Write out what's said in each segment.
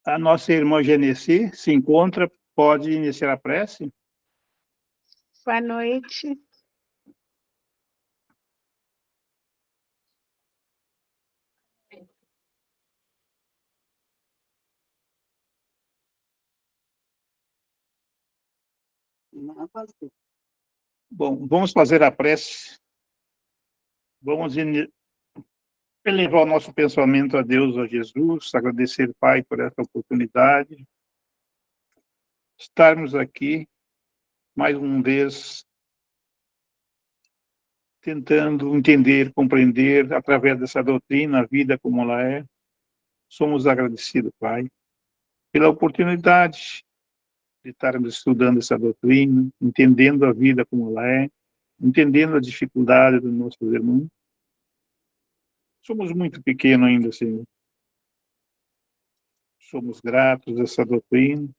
A nossa irmã Genesi se encontra, pode iniciar a prece? Boa noite. Bom, vamos fazer a prece. Vamos elevar o nosso pensamento a Deus, a Jesus, agradecer, Pai, por essa oportunidade. Estarmos aqui, mais uma vez, tentando entender, compreender, através dessa doutrina, a vida como ela é. Somos agradecidos, Pai, pela oportunidade de estarmos estudando essa doutrina, entendendo a vida como ela é, entendendo a dificuldade dos nossos irmãos. Somos muito pequenos ainda, Senhor. Somos gratos a essa doutrina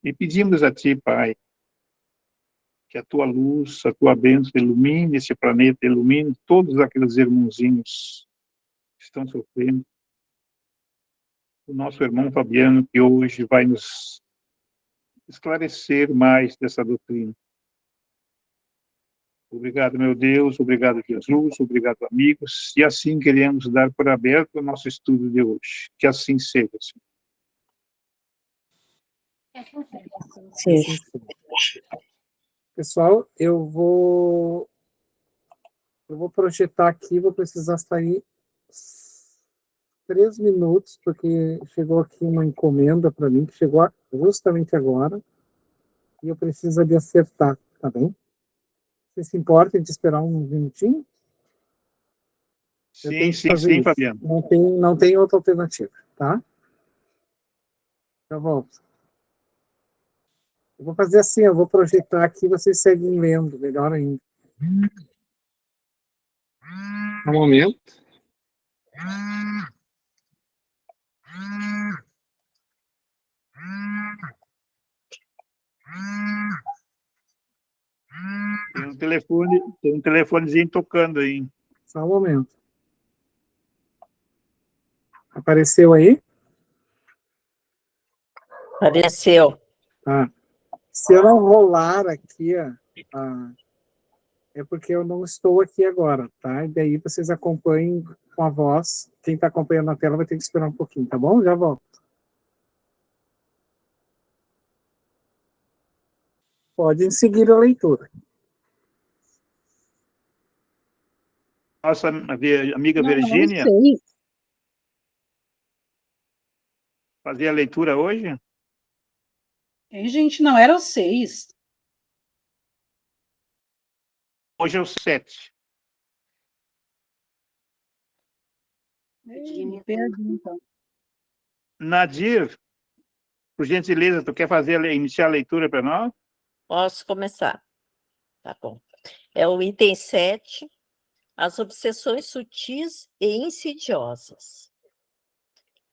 e pedimos a Ti, Pai, que a Tua luz, a Tua bênção ilumine esse planeta, ilumine todos aqueles irmãozinhos que estão sofrendo. O nosso irmão Fabiano, que hoje vai nos esclarecer mais dessa doutrina. Obrigado, meu Deus, obrigado, Jesus, obrigado, amigos, e assim queremos dar por aberto o nosso estudo de hoje. Que assim seja, Senhor. Sim. Pessoal, eu vou projetar aqui, vou precisar sair 3 minutos, porque chegou aqui uma encomenda para mim, que chegou justamente agora, e eu preciso de acertar, tá bem? Você se importa de esperar um minutinho? Sim, Fabiano. Não tem outra alternativa, tá? Já volto. Eu vou fazer assim, eu vou projetar aqui, vocês seguem lendo, melhor ainda. Um momento. Tem um telefonezinho tocando aí. Só um momento. Apareceu aí? Apareceu. Tá. Se eu não rolar aqui, é porque eu não estou aqui agora, tá? E daí vocês acompanhem com a voz. Quem está acompanhando na tela vai ter que esperar um pouquinho, tá bom? Já volto. Podem seguir a leitura. Nossa amiga Não, Virgínia não sei. fazia a leitura hoje? Gente, não era o 6. Hoje é o 7. Perdi, então. Nadir, por gentileza, tu quer iniciar a leitura para nós? Posso começar? Tá bom. É o item 7, as obsessões sutis e insidiosas.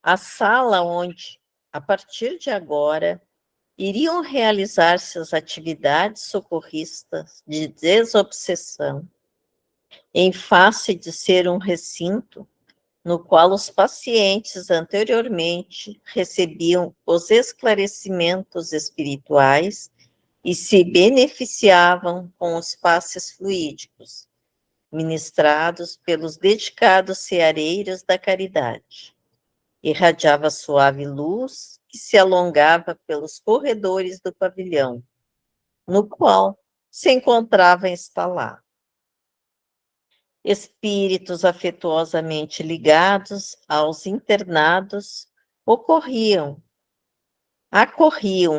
A sala onde, a partir de agora, iriam realizar-se as atividades socorristas de desobsessão, em face de ser um recinto no qual os pacientes anteriormente recebiam os esclarecimentos espirituais e se beneficiavam com os passes fluídicos, ministrados pelos dedicados ceareiros da caridade. Irradiava suave luz que se alongava pelos corredores do pavilhão, no qual se encontrava instalado. Espíritos afetuosamente ligados aos internados acorriam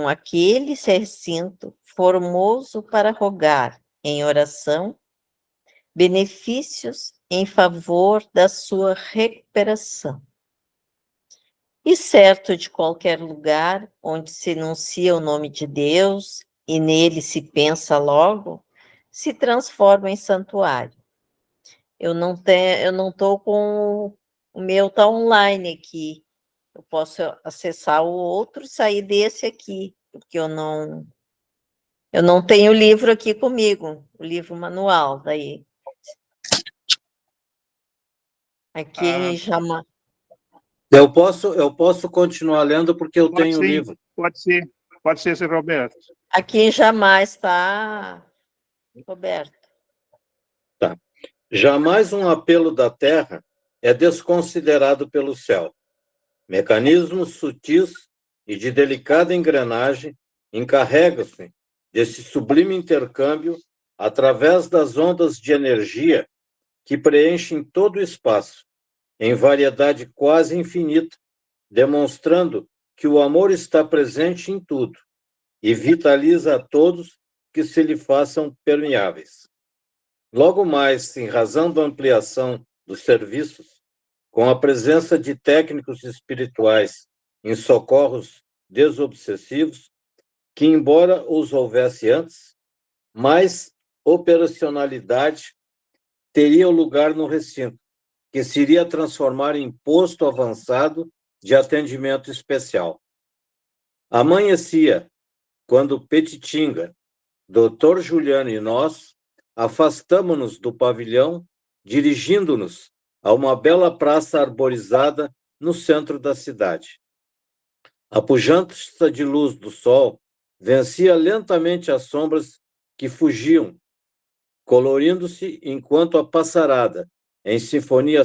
aquele recinto formoso para rogar, em oração, benefícios em favor da sua recuperação. E certo de qualquer lugar onde se enuncia o nome de Deus e nele se pensa logo, se transforma em santuário. Eu não estou com o meu tá online aqui. Eu posso acessar o outro e sair desse aqui, porque eu não tenho o livro aqui comigo, o livro manual daí. Aqui Eu posso continuar lendo porque eu Pode tenho o ser, livro. pode ser, seu Roberto. Aqui jamais, tá, Roberto? Tá. Jamais um apelo da Terra é desconsiderado pelo céu. Mecanismos sutis e de delicada engrenagem encarregam-se desse sublime intercâmbio através das ondas de energia que preenchem todo o espaço, em variedade quase infinita, demonstrando que o amor está presente em tudo e vitaliza a todos que se lhe façam permeáveis. Logo mais, em razão da ampliação dos serviços, com a presença de técnicos espirituais em socorros desobsessivos, que, embora os houvesse antes, mais operacionalidade teria lugar no recinto, que se iria transformar em posto avançado de atendimento especial. Amanhecia, quando Petitinga, Dr. Juliano e nós afastamo-nos do pavilhão, dirigindo-nos a uma bela praça arborizada no centro da cidade. A pujança de luz do sol vencia lentamente as sombras que fugiam, colorindo-se enquanto a passarada, em sinfonia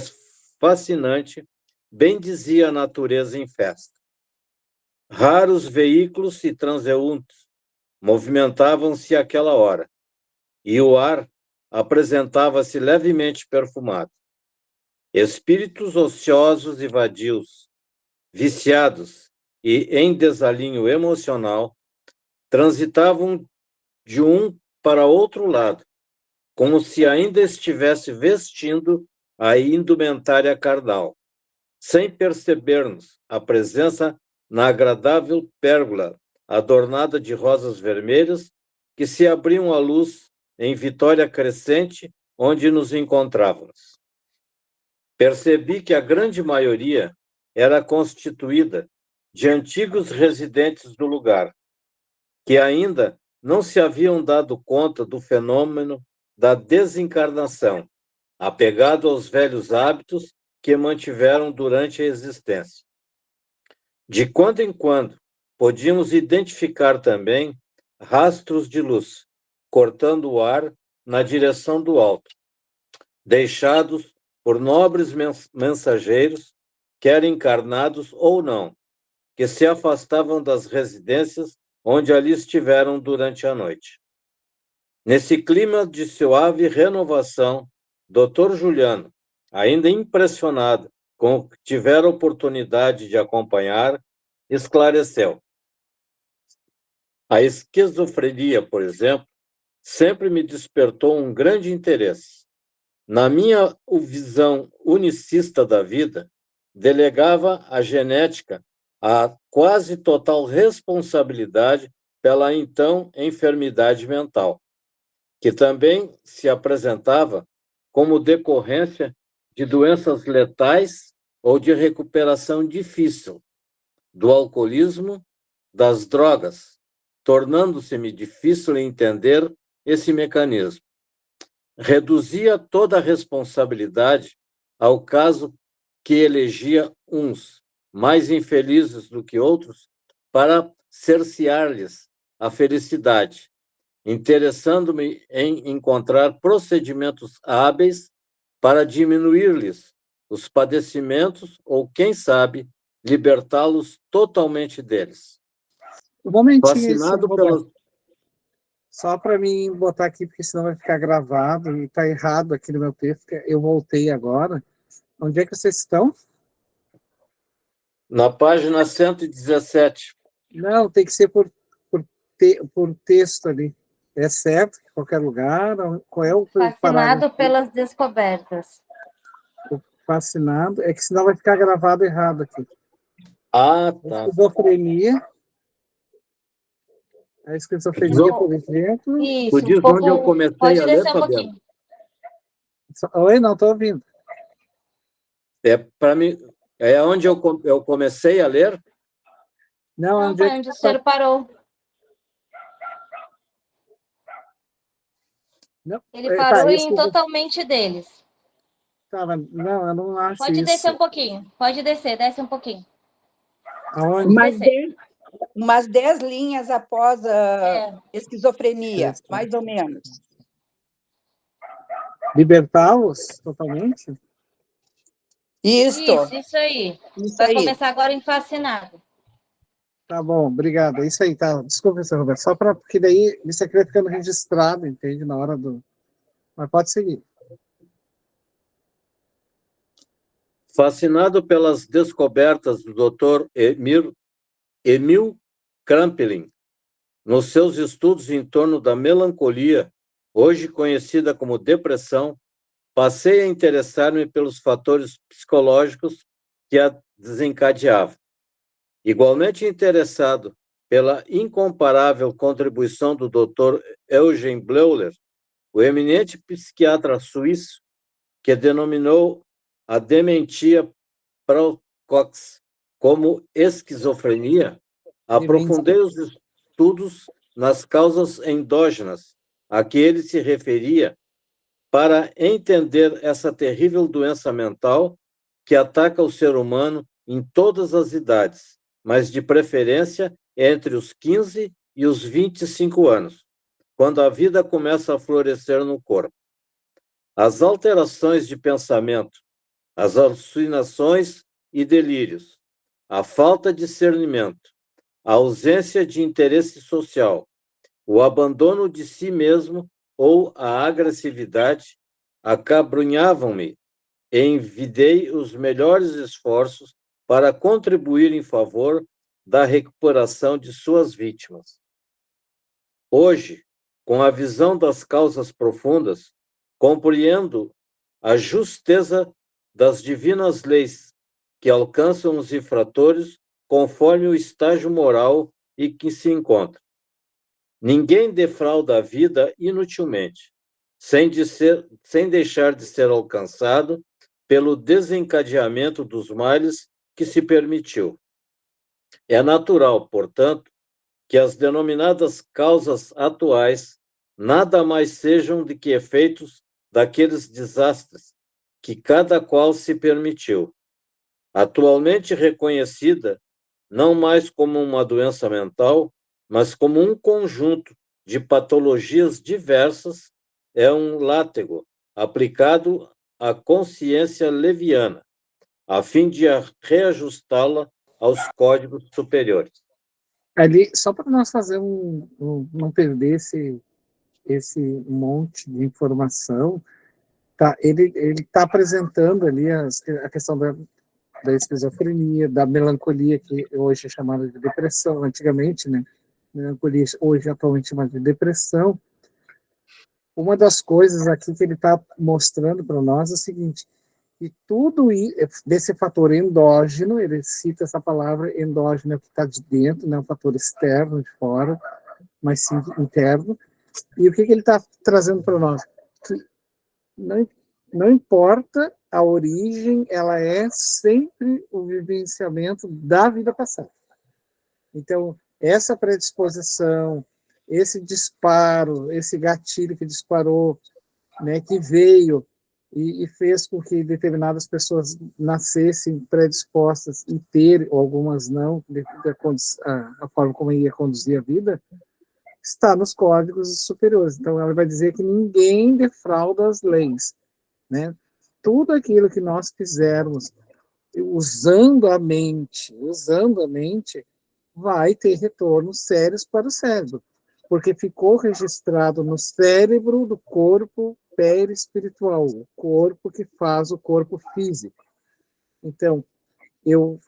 fascinante, bendizia a natureza em festa. Raros veículos e transeuntes movimentavam-se àquela hora, e o ar apresentava-se levemente perfumado. Espíritos ociosos e vadios, viciados e em desalinho emocional, transitavam de um para outro lado, como se ainda estivesse vestindo a indumentária carnal, sem percebermos a presença na agradável pérgola adornada de rosas vermelhas que se abriam à luz em vitória crescente onde nos encontrávamos. Percebi que a grande maioria era constituída de antigos residentes do lugar, que ainda não se haviam dado conta do fenômeno da desencarnação, apegado aos velhos hábitos que mantiveram durante a existência. De quando em quando, podíamos identificar também rastros de luz, cortando o ar na direção do alto, deixados por nobres mensageiros, quer encarnados ou não, que se afastavam das residências onde ali estiveram durante a noite. Nesse clima de suave renovação, Dr. Juliano, ainda impressionado com o que tivera oportunidade de acompanhar, esclareceu. A esquizofrenia, por exemplo, sempre me despertou um grande interesse. Na minha visão unicista da vida, delegava a genética a quase total responsabilidade pela então enfermidade mental, que também se apresentava como decorrência de doenças letais ou de recuperação difícil, do alcoolismo, das drogas, tornando-se-me difícil entender esse mecanismo. Reduzia toda a responsabilidade ao caso que elegia uns, mais infelizes do que outros, para cercear-lhes a felicidade, interessando-me em encontrar procedimentos hábeis para diminuir-lhes os padecimentos ou, quem sabe, libertá-los totalmente deles. Um momentinho, Fascinado pelas... Só para mim botar aqui, porque senão vai ficar gravado e está errado aqui no meu texto. Eu voltei agora. Onde é que vocês estão? Na página 117. Não, tem que ser por texto ali. É certo que qualquer lugar? Qual é o Fascinado pelas descobertas. O fascinado. É que senão vai ficar gravado errado aqui. Ah, tá. Esquizofrenia. A esquizofrenia, por exemplo. Isso, diz onde eu comecei pode a ler, descer um pouquinho. Oi, não, estou ouvindo. É para mim, é onde eu comecei a ler? Não, Não, foi onde o senhor parou. Não. Ele parou Tá, em totalmente deles. Tá, mas não, eu não acho Pode isso. descer um pouquinho. Pode descer, desce um pouquinho. Aonde? Umas 10 linhas após a esquizofrenia, Isso. mais ou menos. Libertá-los totalmente? Isto, Isso aí. isso Vai aí. começar agora em fascinado. Tá bom, obrigado. É isso aí, tá. Desculpa, seu Roberto. Só para porque daí isso aqui vai ficando registrado, entende? Na hora do. Mas pode seguir. Fascinado pelas descobertas do Dr. Emil Kraepelin, nos seus estudos em torno da melancolia, hoje conhecida como depressão, passei a interessar-me pelos fatores psicológicos que a desencadeavam. Igualmente interessado pela incomparável contribuição do Dr. Eugen Bleuler, o eminente psiquiatra suíço, que denominou a dementia precoce como esquizofrenia, aprofundei os estudos nas causas endógenas a que ele se referia para entender essa terrível doença mental que ataca o ser humano em todas as idades, mas de preferência entre os 15 e os 25 anos, quando a vida começa a florescer no corpo. As alterações de pensamento, as alucinações e delírios, a falta de discernimento, a ausência de interesse social, o abandono de si mesmo ou a agressividade acabrunhavam-me e envidei os melhores esforços para contribuir em favor da recuperação de suas vítimas. Hoje, com a visão das causas profundas, compreendo a justeza das divinas leis que alcançam os infratores conforme o estágio moral em que se encontra. Ninguém defrauda a vida inutilmente, sem deixar de ser alcançado pelo desencadeamento dos males que se permitiu. É natural, portanto, que as denominadas causas atuais nada mais sejam do que efeitos daqueles desastres que cada qual se permitiu. Atualmente reconhecida não mais como uma doença mental, mas como um conjunto de patologias diversas, é um látego aplicado à consciência leviana, a fim de reajustá-la aos códigos superiores. Ali, só para nós fazer não perder esse monte de informação, tá? Ele está apresentando ali a questão da esquizofrenia, da melancolia, que hoje é chamada de depressão, antigamente, né? Melancolia, hoje atualmente chamada de depressão. Uma das coisas aqui que ele está mostrando para nós é o seguinte, que tudo desse fator endógeno, ele cita essa palavra endógeno, que está de dentro, não é um fator externo, de fora, mas sim interno. E o que ele está trazendo para nós? Que não importa a origem, ela é sempre o vivenciamento da vida passada. Então, essa predisposição, esse disparo, esse gatilho que disparou, né, que veio e fez com que determinadas pessoas nascessem predispostas e ter, ou algumas não, devido a forma como ia conduzir a vida, está nos códigos superiores. Então, ela vai dizer que ninguém defrauda as leis, né? Tudo aquilo que nós fizermos usando a mente, vai ter retornos sérios para o cérebro, porque ficou registrado no cérebro do corpo perispiritual, o corpo que faz o corpo físico. Então, eu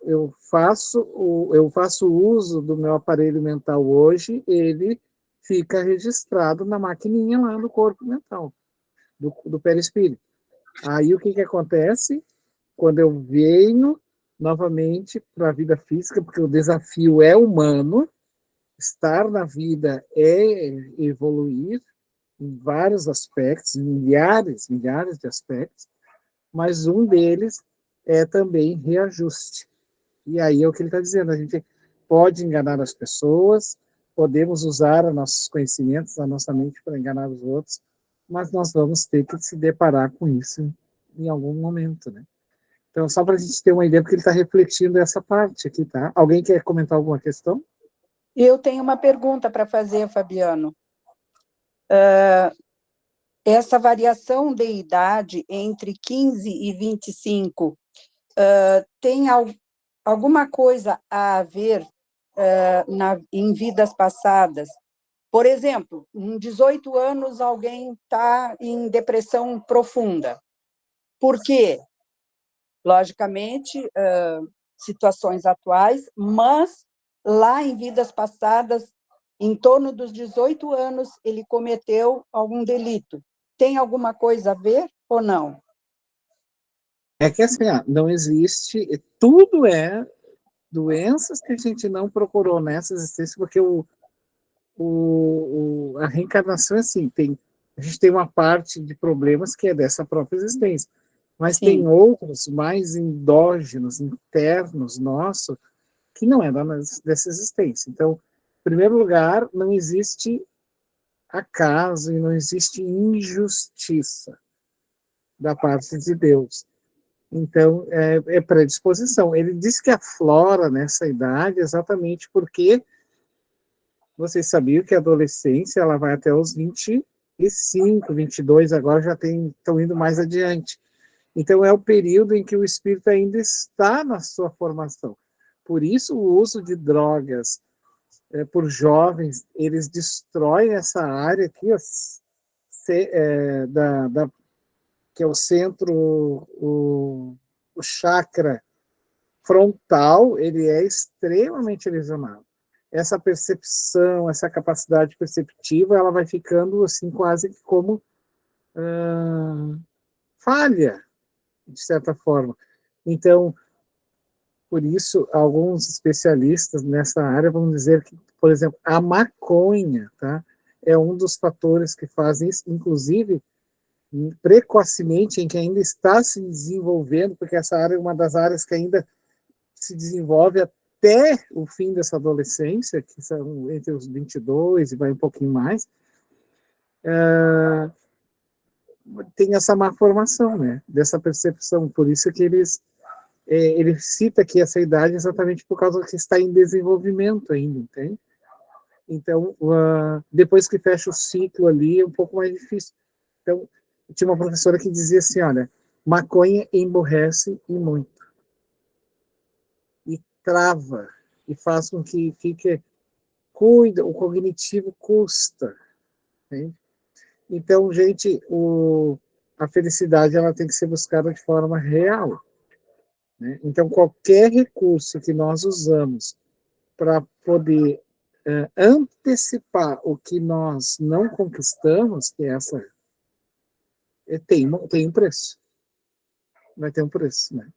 faço uso do meu aparelho mental hoje, ele fica registrado na maquininha lá no corpo mental, do perispírito. Aí o que acontece? Quando eu venho novamente para a vida física, porque o desafio é humano, estar na vida é evoluir em vários aspectos, milhares de aspectos, mas um deles é também reajuste. E aí é o que ele está dizendo, a gente pode enganar as pessoas, podemos usar os nossos conhecimentos, a nossa mente para enganar os outros, mas nós vamos ter que se deparar com isso em algum momento, né? Então, só para a gente ter uma ideia, porque ele está refletindo essa parte aqui, tá? Alguém quer comentar alguma questão? Eu tenho uma pergunta para fazer, Fabiano. Essa variação de idade entre 15 e 25 tem alguma coisa a ver em vidas passadas? Por exemplo, em 18 anos, alguém está em depressão profunda. Por quê? Logicamente, situações atuais, mas lá em vidas passadas, em torno dos 18 anos, ele cometeu algum delito. Tem alguma coisa a ver ou não? É que assim, não existe, tudo é doenças que a gente não procurou nessa existência, porque a reencarnação é assim, a gente tem uma parte de problemas que é dessa própria existência, mas Sim. tem outros mais endógenos, internos nossos, que não é dessa existência. Então, em primeiro lugar, não existe acaso e não existe injustiça da parte de Deus. Então, é predisposição. Ele diz que aflora nessa idade exatamente porque vocês sabiam que a adolescência ela vai até os 25, 22, agora já estão indo mais adiante. Então, é o período em que o espírito ainda está na sua formação. Por isso, o uso de drogas por jovens, eles destroem essa área aqui, ó, que é o centro, o chakra frontal, ele é extremamente lesionado. Essa percepção, essa capacidade perceptiva, ela vai ficando assim quase como falha, de certa forma. Então, por isso, alguns especialistas nessa área vão dizer que, por exemplo, a maconha, tá, é um dos fatores que fazem isso, inclusive precocemente, em que ainda está se desenvolvendo, porque essa área é uma das áreas que ainda se desenvolve até o fim dessa adolescência, que são entre os 22 e vai um pouquinho mais, tem essa má formação, né, dessa percepção. Por isso que ele cita aqui essa idade exatamente por causa que está em desenvolvimento ainda, entende? Então, depois que fecha o ciclo ali, é um pouco mais difícil. Então, tinha uma professora que dizia assim, olha, maconha emborrece e muito. E trava, e faz com que fique, o cognitivo custa. Entende? Então, gente, a felicidade ela tem que ser buscada de forma real. Né? Então, qualquer recurso que nós usamos para poder antecipar o que nós não conquistamos, que é essa, tem um preço. Vai ter um preço, né?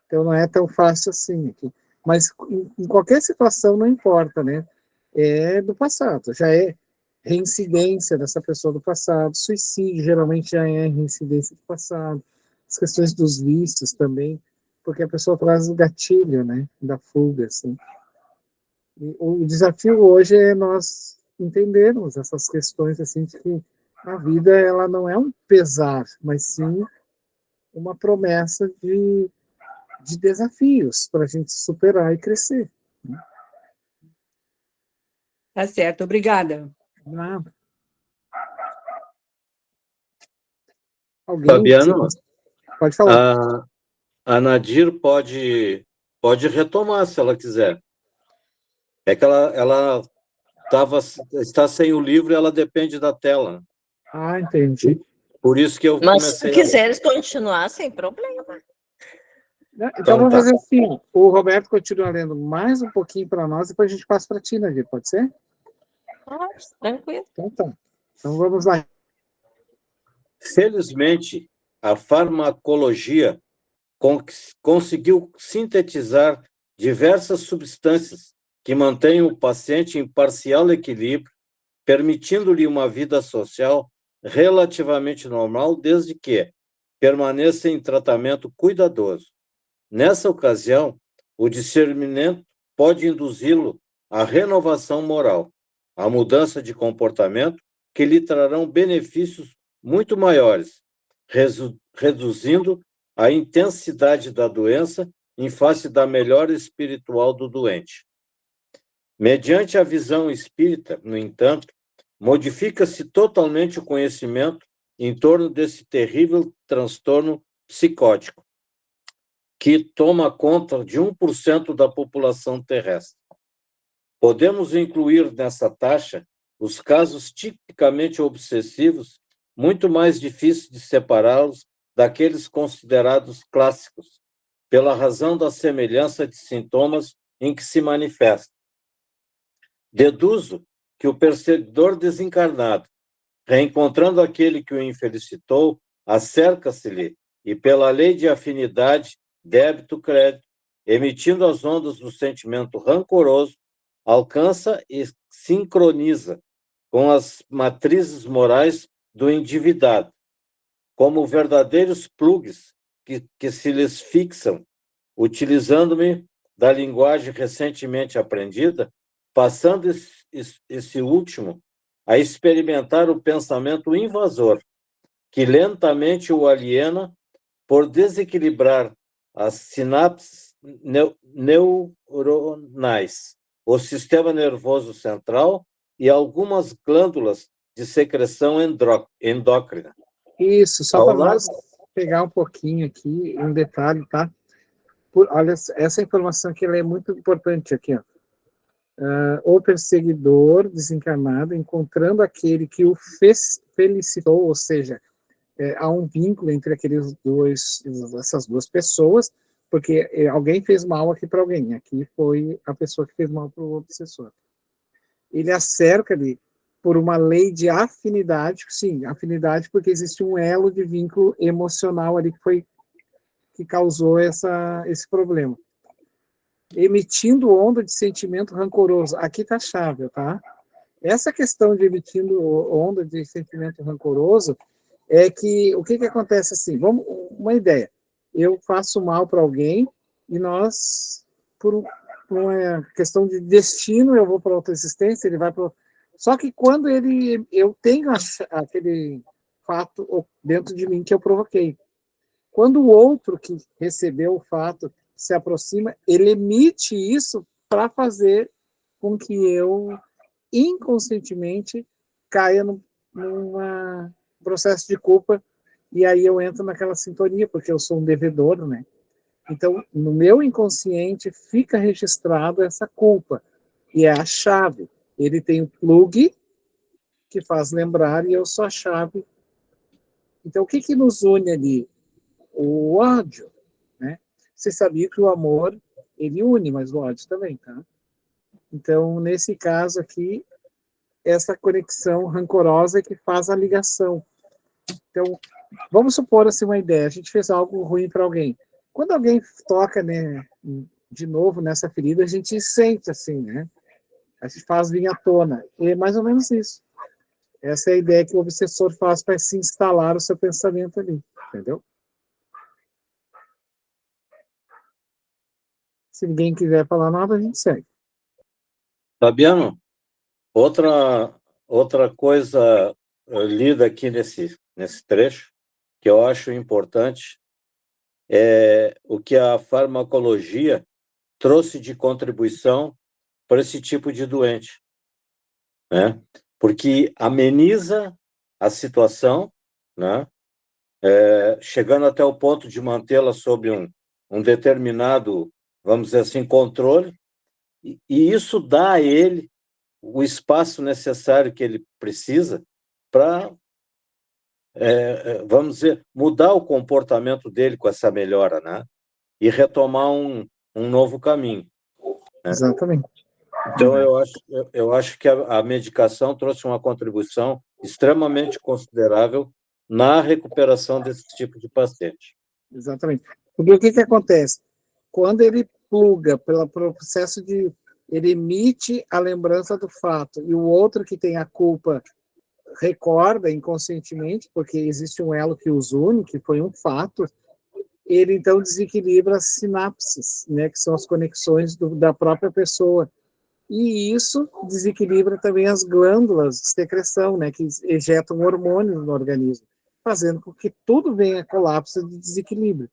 Então, não é tão fácil assim aqui. Mas, em qualquer situação, não importa, né? É do passado, já é reincidência dessa pessoa do passado, suicídio geralmente já é reincidência do passado, as questões dos vícios também, porque a pessoa traz o gatilho, né, da fuga, assim. E o desafio hoje é nós entendermos essas questões, assim, de que a vida, ela não é um pesar, mas sim uma promessa de desafios para a gente superar e crescer. Né? Tá certo, obrigada. Nada. Alguém Fabiano, pode falar. a Nadir pode retomar se ela quiser. É que ela está sem o livro e ela depende da tela. Ah, entendi. Por isso que eu Mas se comecei quiseres continuar, sem problema. Então vamos tá. fazer assim, o Roberto continua lendo mais um pouquinho para nós, depois a gente passa para ti, Nadir, pode ser? Tranquilo. Então tá. Então vamos lá. Felizmente, a farmacologia conseguiu sintetizar diversas substâncias que mantêm o paciente em parcial equilíbrio, permitindo-lhe uma vida social relativamente normal, desde que permaneça em tratamento cuidadoso. Nessa ocasião, o discernimento pode induzi-lo à renovação moral, à mudança de comportamento que lhe trarão benefícios muito maiores, reduzindo a intensidade da doença em face da melhora espiritual do doente. Mediante a visão espírita, no entanto, modifica-se totalmente o conhecimento em torno desse terrível transtorno psicótico, que toma conta de 1% da população terrestre. Podemos incluir nessa taxa os casos tipicamente obsessivos, muito mais difíceis de separá-los daqueles considerados clássicos, pela razão da semelhança de sintomas em que se manifesta. Deduzo que o perseguidor desencarnado, reencontrando aquele que o infelicitou, acerca-se-lhe e, pela lei de afinidade, débito-crédito, emitindo as ondas do sentimento rancoroso, alcança e sincroniza com as matrizes morais do endividado, como verdadeiros plugs que se lhes fixam, utilizando-me da linguagem recentemente aprendida, passando esse último a experimentar o pensamento invasor, que lentamente o aliena por desequilibrar as sinapses neuronais, o sistema nervoso central e algumas glândulas de secreção endócrina. Isso, só Ao para lado- nós pegar um pouquinho aqui, um detalhe, tá? Olha, essa informação que ela é muito importante aqui, ó. O perseguidor desencarnado encontrando aquele que o felicitou, ou seja, há um vínculo entre essas duas pessoas, porque alguém fez mal aqui para alguém, aqui foi a pessoa que fez mal para o obsessor. Ele acerca ali por uma lei de afinidade, sim, afinidade porque existe um elo de vínculo emocional ali que causou esse problema. Emitindo onda de sentimento rancoroso. Aqui está a chave, tá? Essa questão de emitindo onda de sentimento rancoroso é que, o que acontece assim? Vamos, uma ideia. Eu faço mal para alguém e nós, por uma questão de destino, eu vou para outra existência, ele vai para... Só que quando eu tenho aquele fato dentro de mim que eu provoquei. Quando o outro que recebeu o fato se aproxima, ele emite isso para fazer com que eu inconscientemente caia num processo de culpa, e aí eu entro naquela sintonia, porque eu sou um devedor, né? Então, no meu inconsciente fica registrado essa culpa, e é a chave. Ele tem o plug que faz lembrar, e eu sou a chave. Então, o que nos une ali? O ódio, né? Você sabia que o amor, ele une, mas o ódio também, tá? Então, nesse caso aqui, essa conexão rancorosa que faz a ligação. Então, vamos supor assim uma ideia, a gente fez algo ruim para alguém. Quando alguém toca, né, de novo nessa ferida, a gente sente assim, né? A gente faz vir à tona. E é mais ou menos isso. Essa é a ideia que o obsessor faz para se instalar o seu pensamento ali, entendeu? Se ninguém quiser falar nada, a gente segue. Fabiano, outra coisa lida aqui nesse trecho, que eu acho importante, é o que a farmacologia trouxe de contribuição para esse tipo de doente, né? Porque ameniza a situação, né? Chegando até o ponto de mantê-la sob um determinado, vamos dizer assim, controle, e isso dá a ele o espaço necessário que ele precisa para, vamos dizer, mudar o comportamento dele com essa melhora, né? E retomar um novo caminho. Né? Exatamente. Então, eu acho que a medicação trouxe uma contribuição extremamente considerável na recuperação desse tipo de paciente. Exatamente. Porque o que acontece? Quando ele pluga pelo processo de... Ele emite a lembrança do fato, e o outro que tem a culpa recorda inconscientemente, porque existe um elo que os une, que foi um fato, ele então desequilibra as sinapses, né, que são as conexões da própria pessoa. E isso desequilibra também as glândulas de secreção, né, que ejetam hormônios no organismo. fazendo com que tudo venha a colapso de desequilíbrio.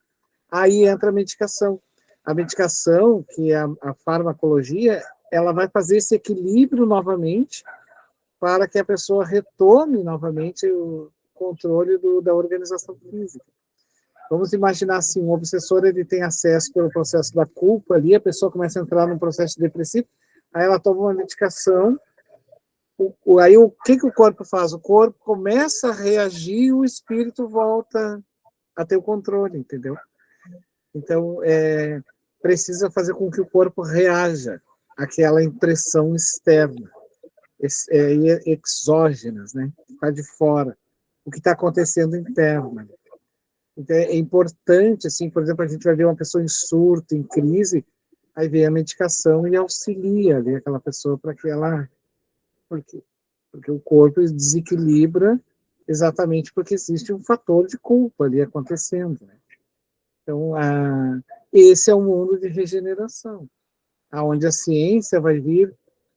Aí entra a medicação. A medicação, que é a farmacologia, ela vai fazer esse equilíbrio novamente para que a pessoa retome novamente o controle da organização física. Vamos imaginar assim, um obsessor ele tem acesso pelo processo da culpa ali, a pessoa começa a entrar num processo depressivo, aí ela toma uma medicação, aí o que o corpo faz? O corpo começa a reagir e o espírito volta a ter o controle, entendeu? Então, precisa fazer com que o corpo reaja àquela impressão externa, exógenas, né? Está de fora, o que está acontecendo interno. Então, é importante, assim, por exemplo, a gente vai ver uma pessoa em surto, em crise, aí vem a medicação e auxilia ali aquela pessoa para que ela... Porque o corpo desequilibra exatamente porque existe um fator de culpa ali acontecendo, né? Então, esse é o mundo de regeneração, onde a ciência vai vir.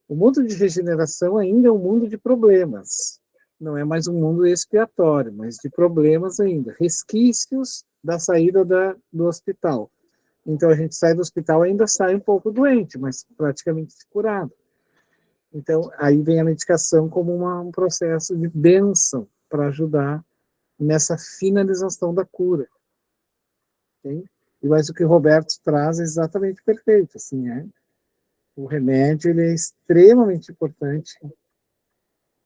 O mundo de regeneração ainda é um mundo de problemas, não é mais um mundo expiatório, mas de problemas ainda, resquícios da saída do hospital. Então, a gente sai do hospital ainda sai um pouco doente, mas praticamente curado. Então, aí vem a medicação como um processo de bênção para ajudar nessa finalização da cura. Okay? Mas o que o Roberto traz é exatamente perfeito. Assim, o remédio ele é extremamente importante,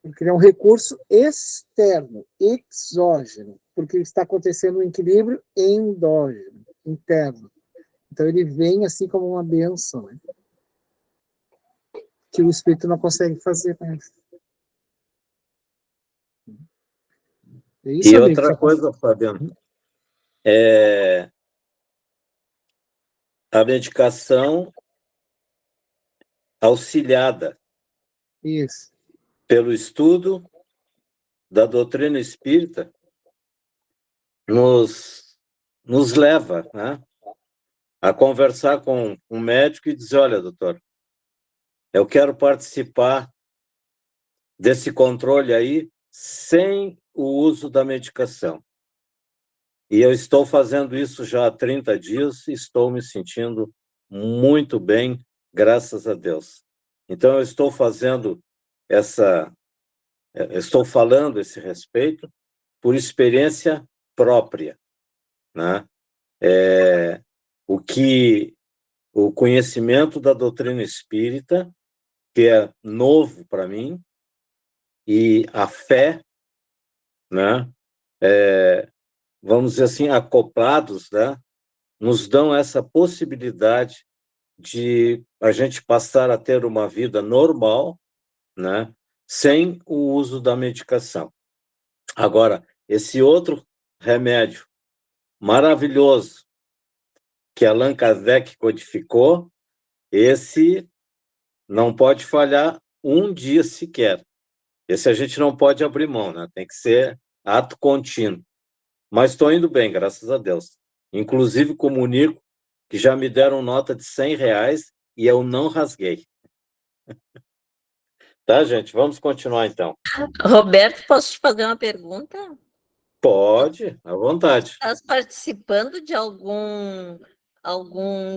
porque ele é um recurso externo, exógeno, porque está acontecendo um equilíbrio endógeno, interno. Então ele vem assim como uma bênção, né? Que o espírito não consegue fazer mais. É isso, E amigo, outra coisa, Fabiano, a medicação auxiliada Isso. pelo estudo da doutrina espírita nos leva, né, a conversar com um médico e dizer, olha, doutor, eu quero participar desse controle aí sem o uso da medicação. E eu estou fazendo isso já há 30 dias e estou me sentindo muito bem, graças a Deus. Então, eu estou fazendo estou falando esse respeito por experiência própria, né? O conhecimento da doutrina espírita, que é novo para mim, e a fé, né? Vamos dizer assim, acoplados, né? Nos dão essa possibilidade de a gente passar a ter uma vida normal, né? Sem o uso da medicação. Agora, esse outro remédio maravilhoso que Allan Kardec codificou, esse não pode falhar um dia sequer. Esse a gente não pode abrir mão, né? Tem que ser ato contínuo. Mas estou indo bem, graças a Deus. Inclusive, comunico que já me deram nota de R$100 e eu não rasguei. Tá, gente? Vamos continuar, então. Roberto, posso te fazer uma pergunta? Pode, à vontade. Estás participando de algum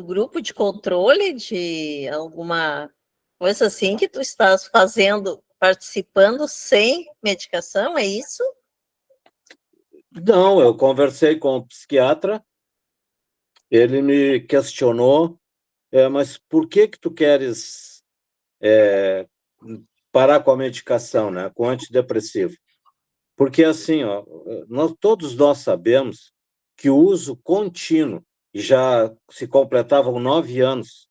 grupo de controle, de alguma coisa assim que tu estás participando sem medicação, é isso? Não, eu conversei com o psiquiatra, ele me questionou, mas por que tu queres parar com a medicação, né, com o antidepressivo? Porque, assim, ó, todos nós sabemos que o uso contínuo, e já se completavam 9 anos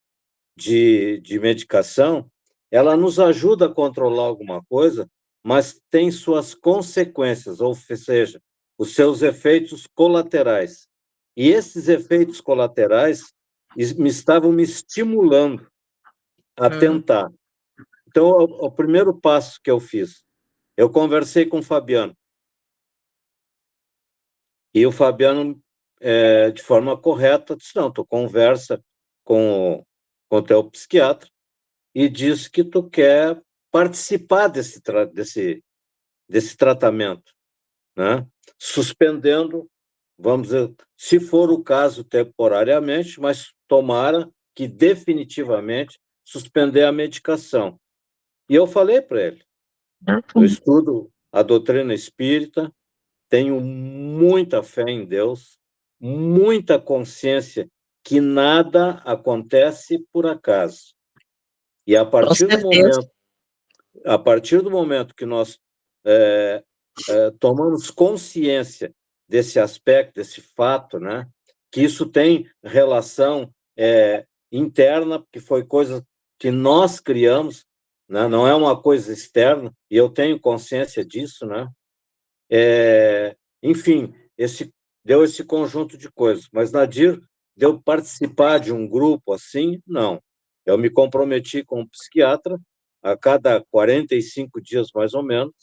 de medicação, ela nos ajuda a controlar alguma coisa, mas tem suas consequências, ou seja, os seus efeitos colaterais. E esses efeitos colaterais estavam me estimulando a tentar. Então, o primeiro passo que eu fiz, eu conversei com o Fabiano. E o Fabiano, de forma correta, disse, não, tu conversa com o teu psiquiatra e diz que tu quer participar desse tratamento, né? Suspendendo, vamos dizer, se for o caso, temporariamente, mas tomara que definitivamente suspender a medicação. E eu falei para ele, eu estudo a doutrina espírita, tenho muita fé em Deus, muita consciência que nada acontece por acaso. E a partir do momento que nós tomamos consciência desse aspecto, desse fato, né, que isso tem relação interna, porque foi coisa que nós criamos, né, não é uma coisa externa, e eu tenho consciência disso, né? Enfim, deu esse conjunto de coisas. Mas, Nadir, de eu participar de um grupo assim, não. Eu me comprometi com um psiquiatra, a cada 45 dias, mais ou menos,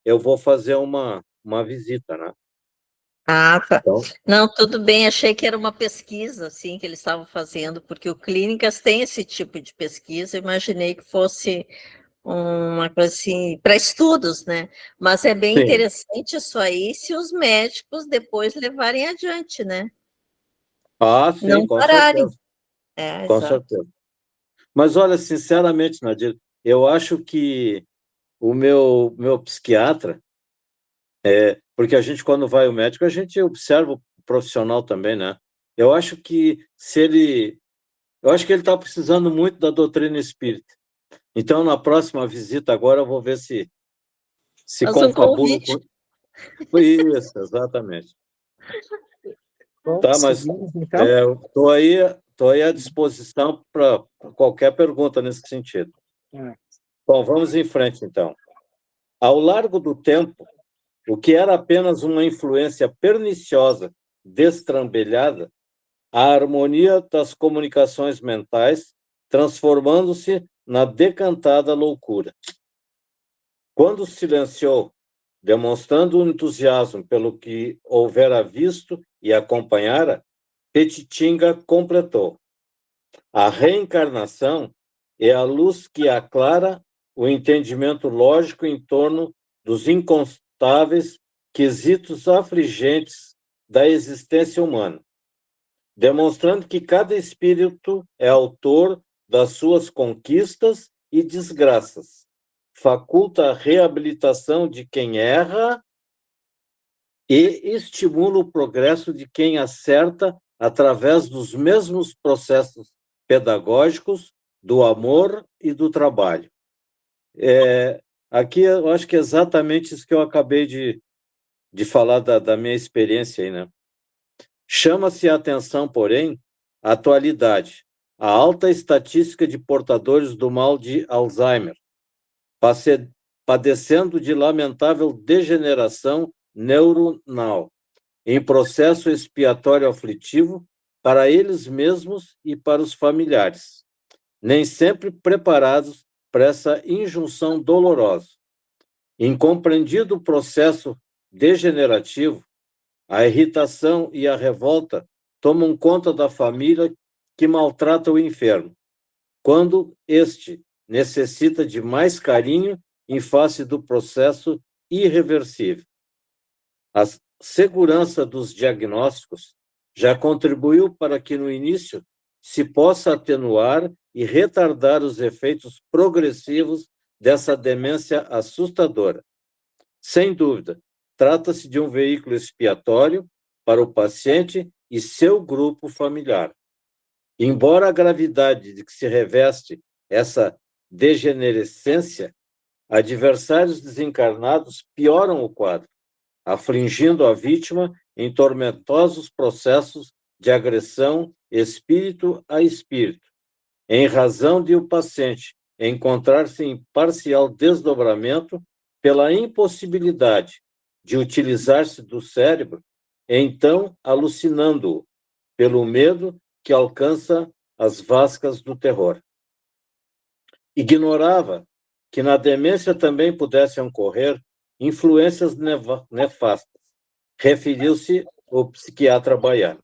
eu vou fazer uma visita, né? Ah, tá. Então, Não, tudo bem, achei que era uma pesquisa, assim, que eles estavam fazendo, porque o Clínicas tem esse tipo de pesquisa, imaginei que fosse uma coisa assim, para estudos, né? Mas é bem sim. interessante isso aí, se os médicos depois levarem adiante, né? Ah, sim, Não com pararem. certeza. Com Exato. certeza. Mas, olha, sinceramente, Nadir, eu acho que o meu psiquiatra, porque a gente, quando vai ao médico, a gente observa o profissional também, né? Eu acho que ele está precisando muito da doutrina espírita. Então, na próxima visita agora, eu vou ver se Faz um confabula convite. com isso, exatamente. Bom, Tá, mas seguimos, então. estou aí à disposição para qualquer pergunta nesse sentido. Bom, vamos em frente, então. Ao largo do tempo, o que era apenas uma influência perniciosa, destrambelhada, a harmonia das comunicações mentais, transformando-se na decantada loucura. Quando silenciou, demonstrando um entusiasmo pelo que houvera visto e acompanhara, Petitinga completou: a reencarnação é a luz que aclara o entendimento lógico em torno dos incontáveis quesitos afligentes da existência humana, demonstrando que cada espírito é autor das suas conquistas e desgraças, faculta a reabilitação de quem erra e estimula o progresso de quem acerta através dos mesmos processos pedagógicos do amor e do trabalho. Aqui eu acho que é exatamente isso que eu acabei de falar da minha experiência aí, né? Chama-se a atenção, porém, a atualidade, a alta estatística de portadores do mal de Alzheimer, padecendo de lamentável degeneração neuronal, em processo expiatório aflitivo para eles mesmos e para os familiares, nem sempre preparados para essa injunção dolorosa. Incompreendido o processo degenerativo, a irritação e a revolta tomam conta da família que maltrata o enfermo, quando este necessita de mais carinho em face do processo irreversível. A segurança dos diagnósticos já contribuiu para que, no início, se possa atenuar e retardar os efeitos progressivos dessa demência assustadora. Sem dúvida, trata-se de um veículo expiatório para o paciente e seu grupo familiar. Embora a gravidade de que se reveste essa degenerescência, adversários desencarnados pioram o quadro, afligindo a vítima em tormentosos processos de agressão espírito a espírito, em razão de o paciente encontrar-se em parcial desdobramento pela impossibilidade de utilizar-se do cérebro, então alucinando-o pelo medo que alcança as vascas do terror. Ignorava que na demência também pudessem ocorrer influências nefastas, referiu-se o psiquiatra baiano.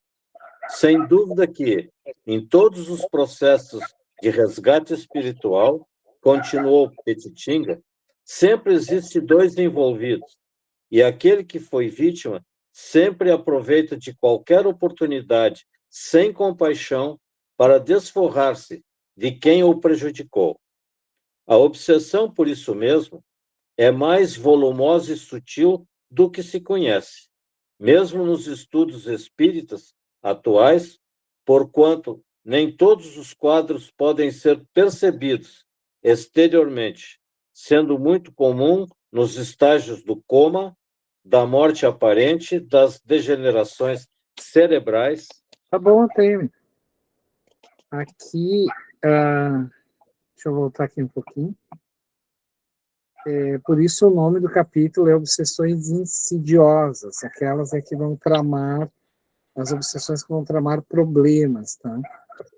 Sem dúvida que, em todos os processos de resgate espiritual, continuou Petitinga, sempre existe dois envolvidos, e aquele que foi vítima sempre aproveita de qualquer oportunidade, sem compaixão, para desforrar-se de quem o prejudicou. A obsessão, por isso mesmo, é mais volumosa e sutil do que se conhece, mesmo nos estudos espíritas atuais, porquanto nem todos os quadros podem ser percebidos exteriormente, sendo muito comum nos estágios do coma, da morte aparente, das degenerações cerebrais. Tá bom, Temi. Aqui, deixa eu voltar aqui um pouquinho. Por isso o nome do capítulo é Obsessões Insidiosas, aquelas que vão tramar, as obsessões que vão tramar problemas, tá?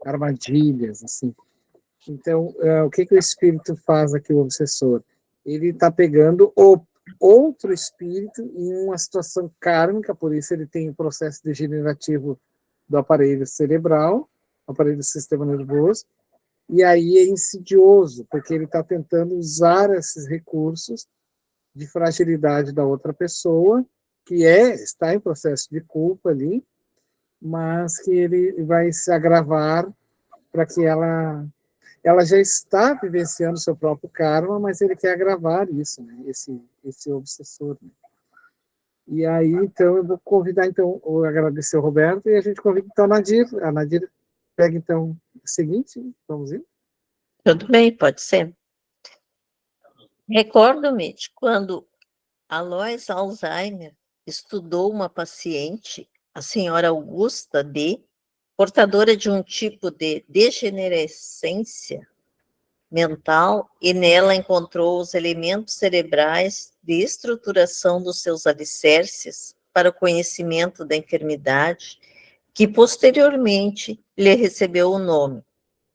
Armadilhas, assim. Então, o que o espírito faz aqui, o obsessor? Ele está pegando o outro espírito em uma situação kármica, por isso ele tem o processo degenerativo do aparelho cerebral, aparelho do sistema nervoso, e aí é insidioso, porque ele está tentando usar esses recursos de fragilidade da outra pessoa, que está em processo de culpa ali, mas que ele vai se agravar para que ela já está vivenciando seu próprio karma, mas ele quer agravar isso, né? Esse obsessor. Né? E aí, então, eu vou convidar, então, agradecer o Roberto, e a gente convida, então, a Nadir. A Nadir pega, então, o seguinte, vamos ir? Tudo bem, pode ser. Recordo-me de quando Alois Alzheimer estudou uma paciente, a senhora Augusta D., portadora de um tipo de degenerescência mental, e nela encontrou os elementos cerebrais de estruturação dos seus alicerces para o conhecimento da enfermidade, que posteriormente lhe recebeu o nome,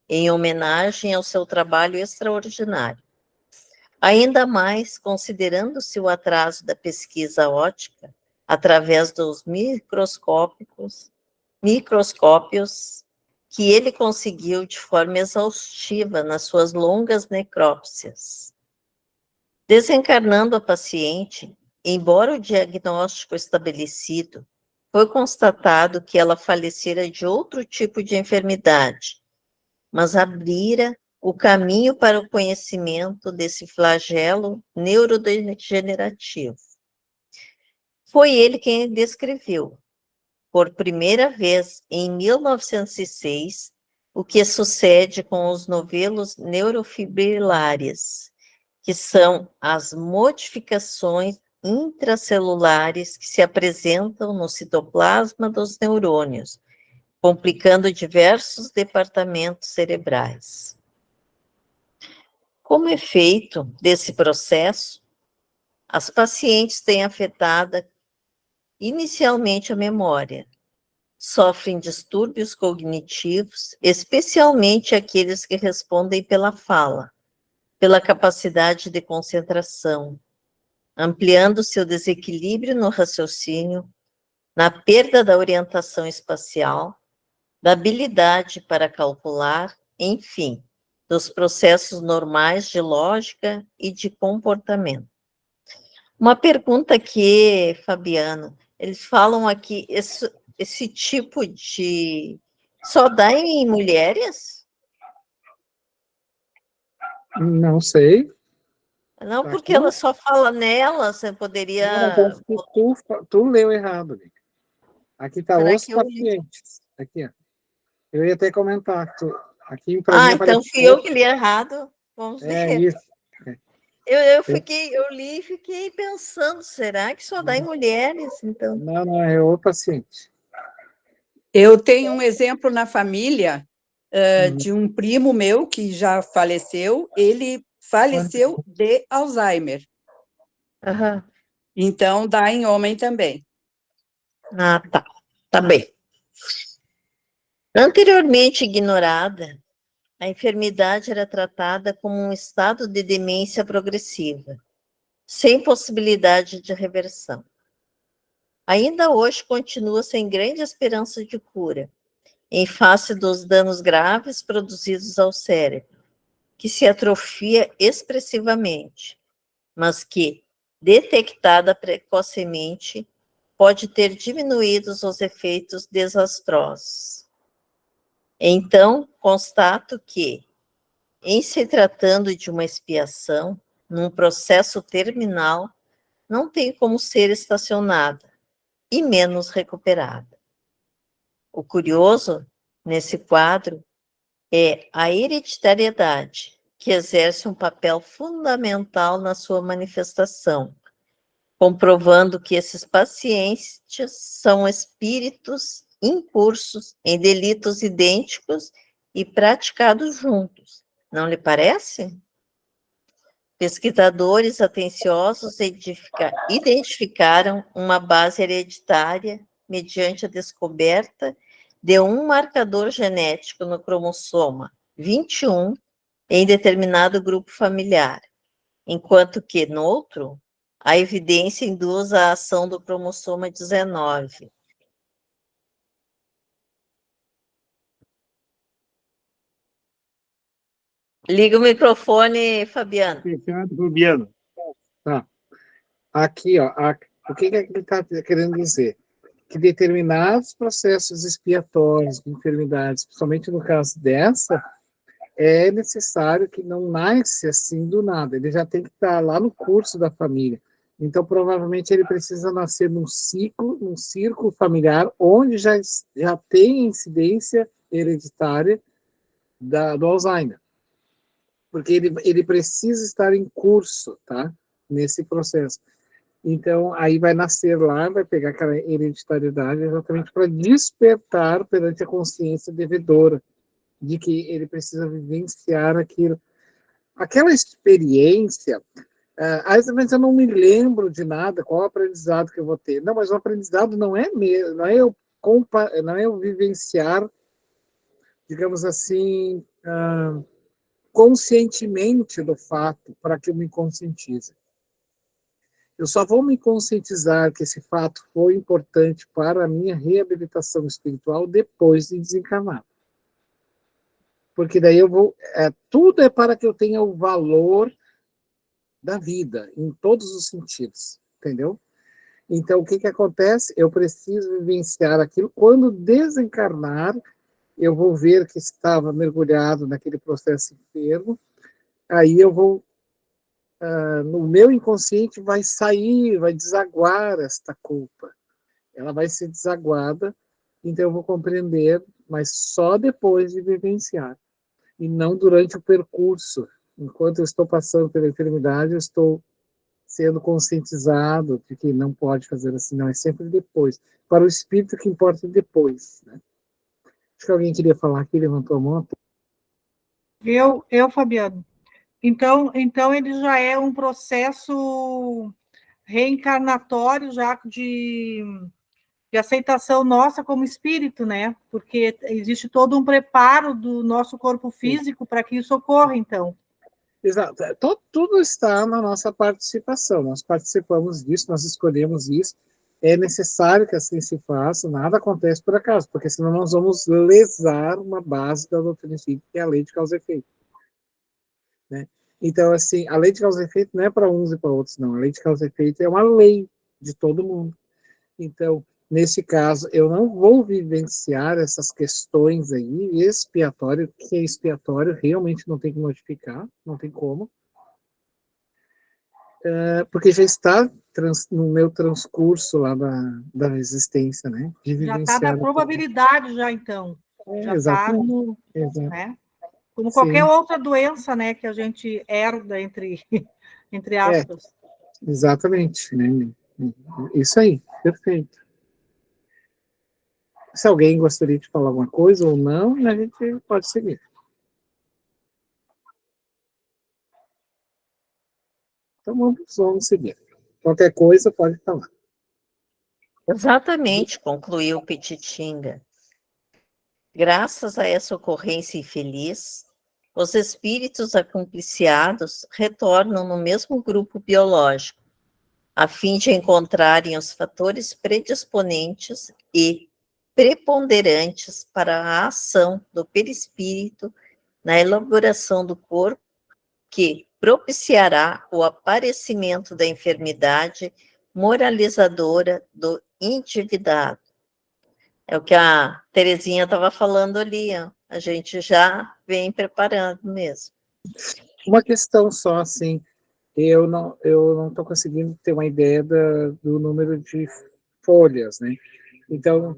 em homenagem ao seu trabalho extraordinário. Ainda mais, considerando-se o atraso da pesquisa óptica, através dos microscópios que ele conseguiu de forma exaustiva nas suas longas necrópsias. Desencarnando a paciente, embora o diagnóstico estabelecido, foi constatado que ela falecera de outro tipo de enfermidade, mas abrira o caminho para o conhecimento desse flagelo neurodegenerativo. Foi ele quem descreveu, por primeira vez em 1906, o que sucede com os novelos neurofibrilares, que são as modificações intracelulares que se apresentam no citoplasma dos neurônios, complicando diversos departamentos cerebrais. Como efeito desse processo, as pacientes têm afetada inicialmente a memória, sofrem distúrbios cognitivos, especialmente aqueles que respondem pela fala, pela capacidade de concentração, ampliando seu desequilíbrio no raciocínio, na perda da orientação espacial, da habilidade para calcular, enfim, dos processos normais de lógica e de comportamento. Uma pergunta aqui, Fabiano, eles falam aqui, esse tipo de... só dá em mulheres? Não sei. Não, Tá porque aqui? ela só fala nela, você poderia... Não, tu leu errado. Amiga. Aqui está Será os que eu li? pacientes. Aqui, ó. Eu ia até comentar. Aqui para mim então fui eu que li errado. Vamos ver. isso. Eu li e fiquei pensando, será que só dá em mulheres? Então, Não, é o paciente. Eu tenho um exemplo na família de um primo meu que já faleceu. Ele faleceu de Alzheimer. aham. Então, dá em homem também. Ah, tá. Tá bem. Anteriormente ignorada, a enfermidade era tratada como um estado de demência progressiva, sem possibilidade de reversão. Ainda hoje continua sem grande esperança de cura, em face dos danos graves produzidos ao cérebro, que se atrofia expressivamente, mas que, detectada precocemente, pode ter diminuído os efeitos desastrosos. Então, constato que, em se tratando de uma expiação, num processo terminal, não tem como ser estacionada, e menos recuperada. O curioso, nesse quadro, é a hereditariedade, que exerce um papel fundamental na sua manifestação, comprovando que esses pacientes são espíritos incursos em delitos idênticos e praticados juntos. Não lhe parece? Pesquisadores atenciosos identificaram uma base hereditária mediante a descoberta de um marcador genético no cromossoma 21 em determinado grupo familiar, enquanto que, no outro, a evidência induz a ação do cromossoma 19. Liga o microfone, Fabiano. Fechado, Fabiano. Tá. Aqui, ó, o que ele está querendo dizer? Que determinados processos expiatórios de enfermidades, principalmente no caso dessa, é necessário que não nasce assim do nada. Ele já tem que estar lá no curso da família. Então, provavelmente, ele precisa nascer num círculo familiar, onde já tem incidência hereditária do Alzheimer. Porque ele precisa estar em curso, tá? Nesse processo. Então, aí vai nascer lá, vai pegar aquela hereditariedade exatamente para despertar perante a consciência devedora de que ele precisa vivenciar aquilo. Aquela experiência, às vezes eu não me lembro de nada, qual o aprendizado que eu vou ter. Não, mas o aprendizado não é mesmo, não é eu vivenciar, digamos assim, conscientemente do fato, para que eu me conscientize. Eu só vou me conscientizar que esse fato foi importante para a minha reabilitação espiritual depois de desencarnar. Porque daí eu vou... tudo é para que eu tenha o valor da vida, em todos os sentidos, entendeu? Então, o que acontece? Eu preciso vivenciar aquilo. Quando desencarnar, eu vou ver que estava mergulhado naquele processo enfermo, aí eu vou... no meu inconsciente vai sair, vai desaguar esta culpa. Ela vai ser desaguada, então eu vou compreender, mas só depois de vivenciar, e não durante o percurso. Enquanto eu estou passando pela enfermidade, eu estou sendo conscientizado de que não pode fazer assim, não, é sempre depois. Para o espírito, o que importa é depois. Né? Acho que alguém queria falar aqui, levantou a mão. Fabiano. Então ele já é um processo reencarnatório já de aceitação nossa como espírito, né? Porque existe todo um preparo do nosso corpo físico para que isso ocorra, então. Exato. Tudo está na nossa participação. Nós participamos disso, nós escolhemos isso. É necessário que assim se faça, nada acontece por acaso, porque senão nós vamos lesar uma base da doutrina espírita, que é a lei de causa e efeito. Né? Então, assim, a lei de causa e efeito não é para uns e para outros, não. A lei de causa e efeito é uma lei de todo mundo. Então, nesse caso, eu não vou vivenciar essas questões aí, expiatório, que é expiatório, realmente não tem que modificar, não tem como, porque já está no meu transcurso lá da existência, né? De já está da probabilidade, já então. Já está no... Né? Como qualquer outra doença, né, que a gente herda, entre aspas. Exatamente. Né? Isso aí, perfeito. Se alguém gostaria de falar alguma coisa ou não, a gente pode seguir. Então vamos seguir. Qualquer coisa pode falar. Exatamente, concluiu Petitinga. Graças a essa ocorrência infeliz, os espíritos acompliciados retornam no mesmo grupo biológico, a fim de encontrarem os fatores predisponentes e preponderantes para a ação do perispírito na elaboração do corpo que, propiciará o aparecimento da enfermidade moralizadora do endividado. É o que a Terezinha estava falando ali, ó. A gente já vem preparando mesmo. Uma questão só, assim, eu não estou conseguindo ter uma ideia do número de folhas, né? Então,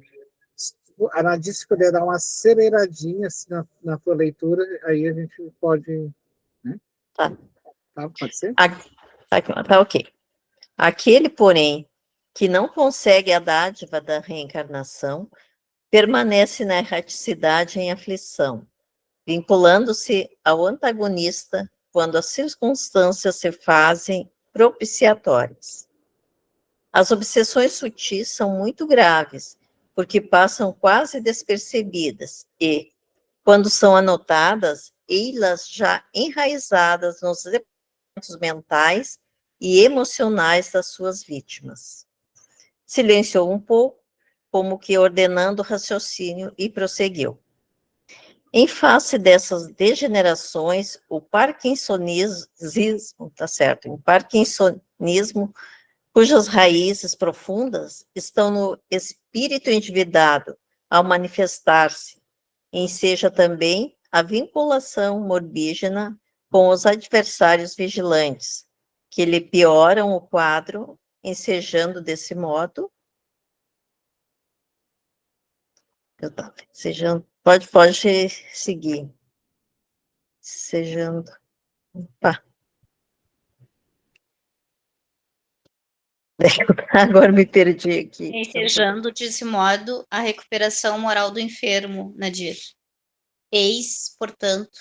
a Nadir, se puder dar uma aceleradinha assim, na tua leitura, aí a gente pode, né? Tá. Tá, pode ser? Tá ok. Aquele, porém, que não consegue a dádiva da reencarnação, permanece na erraticidade em aflição, vinculando-se ao antagonista quando as circunstâncias se fazem propiciatórias. As obsessões sutis são muito graves, porque passam quase despercebidas e, quando são anotadas, elas já enraizadas nos departamentos mentais e emocionais das suas vítimas. Silenciou um pouco, como que ordenando o raciocínio, e prosseguiu. Em face dessas degenerações, o parkinsonismo, tá certo, o parkinsonismo, cujas raízes profundas estão no espírito endividado, ao manifestar-se, enseja também a vinculação morbígena com os adversários vigilantes, que lhe pioram o quadro, ensejando desse modo. Pode seguir. Ensejando. Opa. Agora me perdi aqui. Ensejando desse modo a recuperação moral do enfermo, Nadir. Eis, portanto.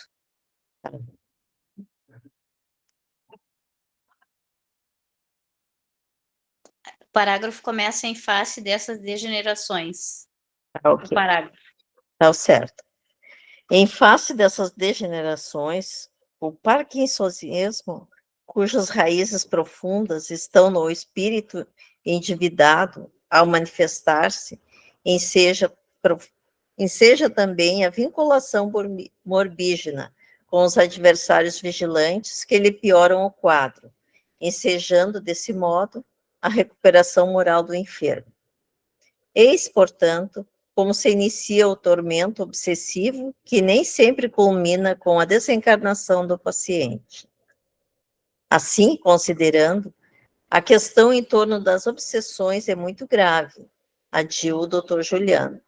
O parágrafo começa em face dessas degenerações. Okay. O parágrafo. Tá certo. Em face dessas degenerações, o parkinsonismo, cujas raízes profundas estão no espírito endividado, ao manifestar-se, enseja também a vinculação morbígena com os adversários vigilantes que lhe pioram o quadro, ensejando, desse modo, a recuperação moral do enfermo. Eis, portanto, como se inicia o tormento obsessivo, que nem sempre culmina com a desencarnação do paciente. Assim, considerando, a questão em torno das obsessões é muito grave, adiu o Dr. Juliano.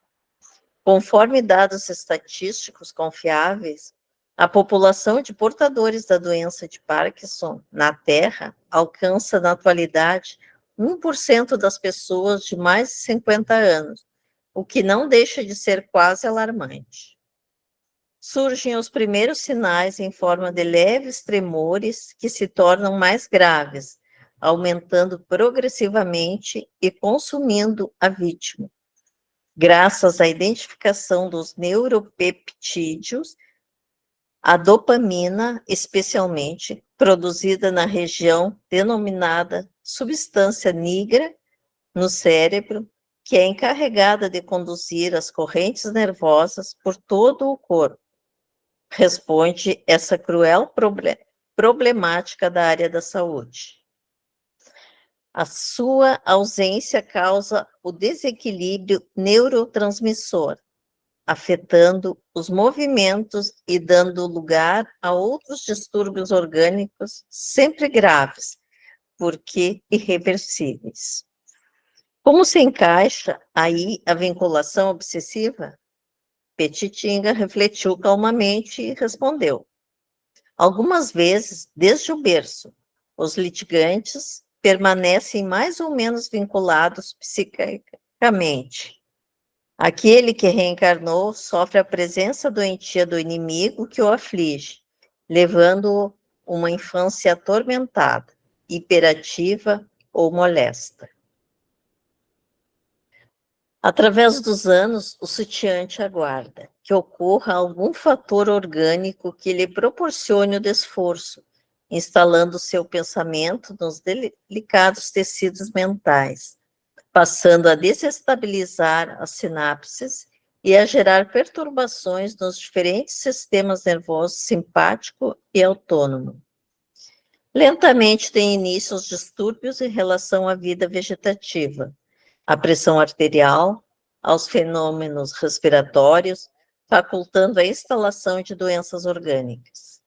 Conforme dados estatísticos confiáveis, a população de portadores da doença de Parkinson na Terra alcança, na atualidade, 1% das pessoas de mais de 50 anos, o que não deixa de ser quase alarmante. Surgem os primeiros sinais em forma de leves tremores que se tornam mais graves, aumentando progressivamente e consumindo a vítima. Graças à identificação dos neuropeptídeos, a dopamina, especialmente, produzida na região denominada substância nigra, no cérebro, que é encarregada de conduzir as correntes nervosas por todo o corpo, responde essa cruel problemática da área da saúde. A sua ausência causa o desequilíbrio neurotransmissor, afetando os movimentos e dando lugar a outros distúrbios orgânicos sempre graves, porque irreversíveis. Como se encaixa aí a vinculação obsessiva? Petitinga refletiu calmamente e respondeu. Algumas vezes, desde o berço, os litigantes permanecem mais ou menos vinculados psiquicamente. Aquele que reencarnou sofre a presença doentia do inimigo que o aflige, levando-o uma infância atormentada, hiperativa ou molesta. Através dos anos, o sitiante aguarda que ocorra algum fator orgânico que lhe proporcione o desforço, instalando seu pensamento nos delicados tecidos mentais, passando a desestabilizar as sinapses e a gerar perturbações nos diferentes sistemas nervosos simpático e autônomo. Lentamente tem início os distúrbios em relação à vida vegetativa, à pressão arterial, aos fenômenos respiratórios, facultando a instalação de doenças orgânicas.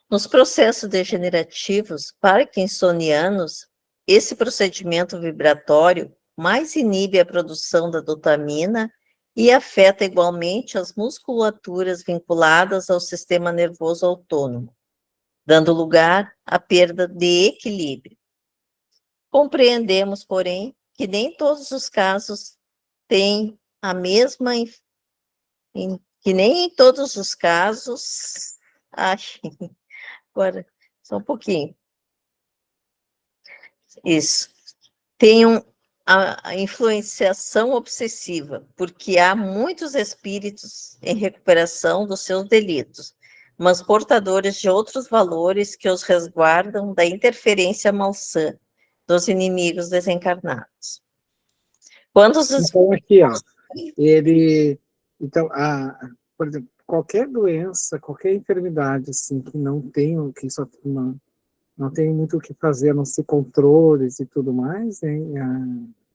Nos processos degenerativos parkinsonianos, esse procedimento vibratório mais inibe a produção da dopamina e afeta igualmente as musculaturas vinculadas ao sistema nervoso autônomo, dando lugar à perda de equilíbrio. Compreendemos, porém, que nem todos os casos têm a mesma, que nem em todos os casos, agora, só um pouquinho, isso, tenham a influenciação obsessiva, porque há muitos espíritos em recuperação dos seus delitos, mas portadores de outros valores que os resguardam da interferência malsã dos inimigos desencarnados. Quando os Então, aqui, ó, então, por exemplo, qualquer doença, qualquer enfermidade, assim, que não tem, que só não tem muito o que fazer, a não ser controles e tudo mais, né,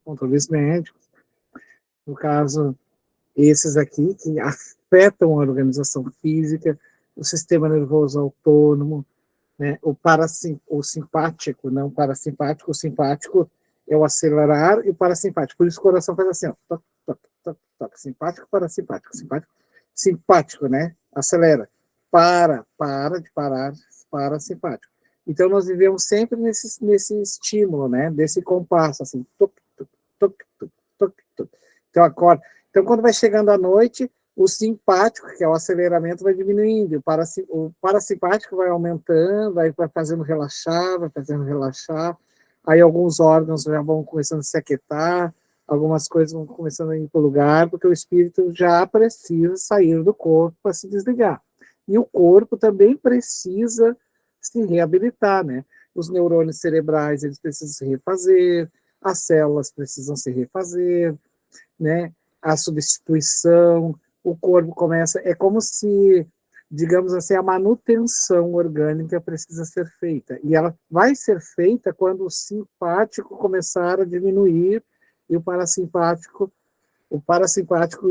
controles médicos, no caso, esses aqui, que afetam a organização física, o sistema nervoso autônomo, né, o simpático, não o parasimpático, o simpático é o acelerar e o parasimpático, por isso o coração faz assim, ó, toc, toc, toc, toc, simpático, parasimpático, simpático, né, acelera, para de parar, parasimpático. Então, nós vivemos sempre nesse estímulo, né, desse compasso, assim, toc, toc, toc, toc, toc, toc. Então, acorda. Então, quando vai chegando a noite, o simpático, que é o aceleramento, vai diminuindo, o parasimpático vai aumentando, vai fazendo relaxar, aí alguns órgãos já vão começando a se aquietar, algumas coisas vão começando a ir para o lugar, porque o espírito já precisa sair do corpo para se desligar. E o corpo também precisa se reabilitar, né? Os neurônios cerebrais, eles precisam se refazer, as células precisam se refazer, né? A substituição, o corpo começa, é como se, digamos assim, a manutenção orgânica precisa ser feita, e ela vai ser feita quando o simpático começar a diminuir e o parasimpático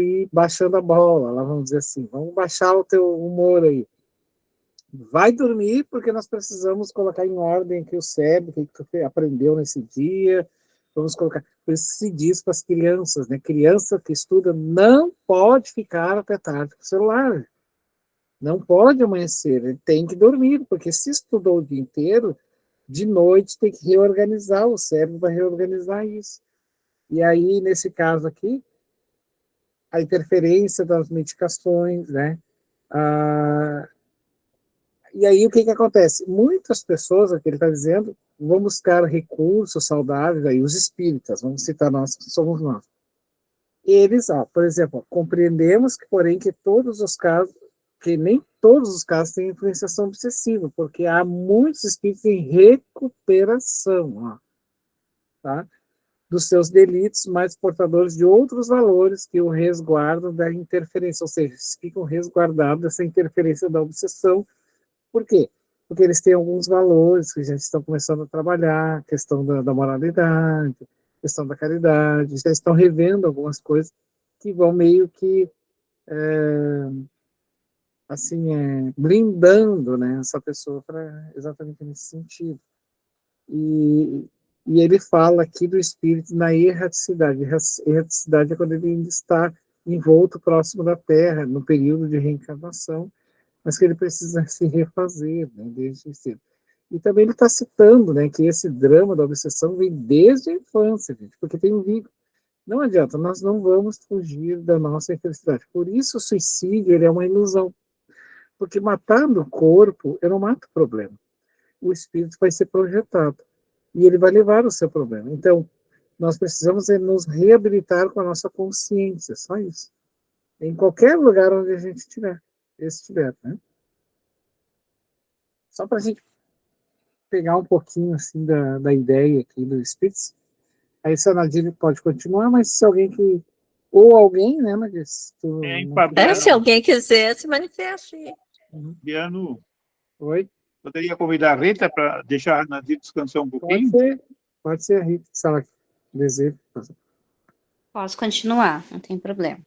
ir baixando a bola, lá vamos dizer assim, vamos baixar o teu humor aí. Vai dormir, porque nós precisamos colocar em ordem aqui o cérebro, o que tu aprendeu nesse dia, vamos colocar, por isso se diz para as crianças, né, criança que estuda não pode ficar até tarde com o celular, não pode amanhecer, ele tem que dormir, porque se estudou o dia inteiro, de noite tem que reorganizar, o cérebro vai reorganizar isso. E aí, nesse caso aqui, a interferência das medicações, né, e aí o que acontece? Muitas pessoas, o que ele está dizendo, vão buscar recursos saudáveis, aí os espíritas, vamos citar nós, que somos nós. Eles, por exemplo, compreendemos que, porém, que todos os casos, que nem todos os casos têm influenciação obsessiva, porque há muitos espíritos em recuperação, tá? Dos seus delitos, mas portadores de outros valores que o resguardam da interferência, ou seja, ficam resguardados dessa interferência da obsessão. Por quê? Porque eles têm alguns valores que já estão começando a trabalhar, questão da moralidade, questão da caridade, já estão revendo algumas coisas que vão meio que, blindando, né, essa pessoa para exatamente nesse sentido. E ele fala aqui do espírito na erraticidade. Erraticidade é quando ele ainda está envolto próximo da Terra, no período de reencarnação, mas que ele precisa se refazer, né, desde cedo. E também ele está citando, né, que esse drama da obsessão vem desde a infância, gente, porque tem um vínculo. Não adianta, nós não vamos fugir da nossa infelicidade. Por isso o suicídio ele é uma ilusão. Porque matando o corpo, eu não mato o problema. O espírito vai ser projetado. E ele vai levar o seu problema. Então, nós precisamos nos reabilitar com a nossa consciência, só isso. Em qualquer lugar onde a gente estiver. Né? Só para a gente pegar um pouquinho assim da ideia aqui do Spitz. Aí se a Nadir pode continuar, mas se alguém que... Ou alguém, né, Nadir? Se alguém quiser, se manifeste. Biano, Oi? Poderia convidar a Rita para deixar a Nadir descansar um pouquinho? Pode ser a Rita, se ela deseja. Posso continuar, não tem problema.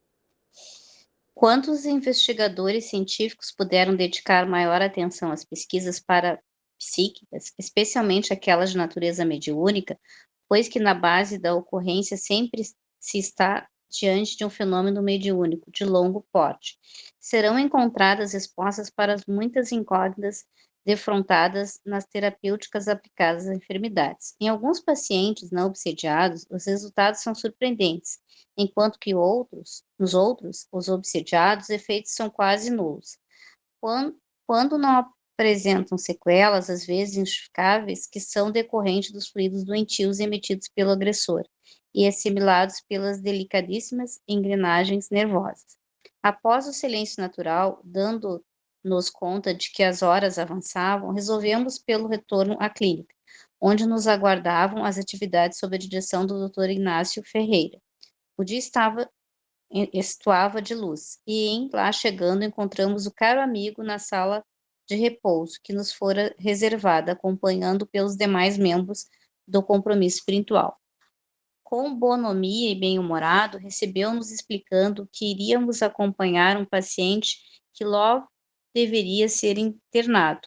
Quantos investigadores científicos puderam dedicar maior atenção às pesquisas parapsíquicas, especialmente aquelas de natureza mediúnica, pois que na base da ocorrência sempre se está diante de um fenômeno mediúnico de longo porte. Serão encontradas respostas para as muitas incógnitas defrontadas nas terapêuticas aplicadas às enfermidades. Em alguns pacientes não obsediados, os resultados são surpreendentes, enquanto que nos outros, os obsediados, os efeitos são quase nulos. Quando não apresentam sequelas, às vezes injustificáveis, que são decorrentes dos fluidos doentios emitidos pelo agressor e assimilados pelas delicadíssimas engrenagens nervosas. Após o silêncio natural, dando-nos conta de que as horas avançavam, resolvemos pelo retorno à clínica, onde nos aguardavam as atividades sob a direção do Dr. Ignácio Ferreira. O dia estuava de luz, e lá chegando encontramos o caro amigo na sala de repouso, que nos fora reservada, acompanhando pelos demais membros do compromisso espiritual. Com bonomia e bem-humorado, recebeu-nos explicando que iríamos acompanhar um paciente que logo deveria ser internado,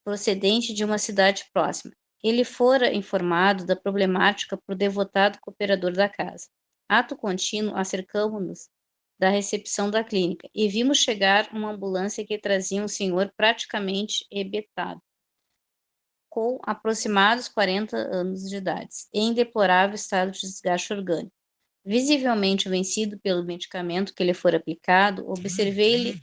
procedente de uma cidade próxima. Ele fora informado da problemática por devotado cooperador da casa. Ato contínuo, acercamo-nos da recepção da clínica e vimos chegar uma ambulância que trazia um senhor praticamente ebetado, com aproximados 40 anos de idade, em deplorável estado de desgaste orgânico. Visivelmente vencido pelo medicamento que lhe fora aplicado, observei-lhe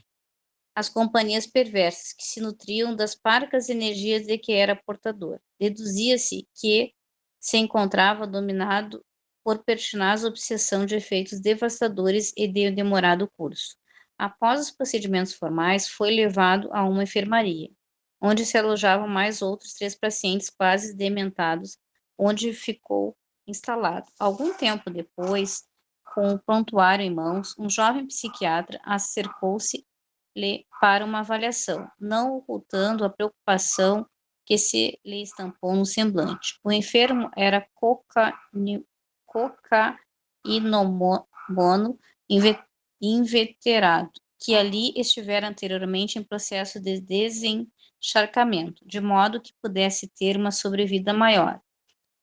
as companhias perversas que se nutriam das parcas energias de que era portador. Deduzia-se que se encontrava dominado por pertinaz obsessão de efeitos devastadores e de demorado curso. Após os procedimentos formais, foi levado a uma enfermaria, onde se alojavam mais outros 3 pacientes quase dementados, onde ficou instalado. Algum tempo depois, com o prontuário em mãos, um jovem psiquiatra acercou-se-lhe para uma avaliação, não ocultando a preocupação que se lhe estampou no semblante. O enfermo era cocainomono inveterado, que ali estivera anteriormente em processo de desencharcamento, de modo que pudesse ter uma sobrevida maior,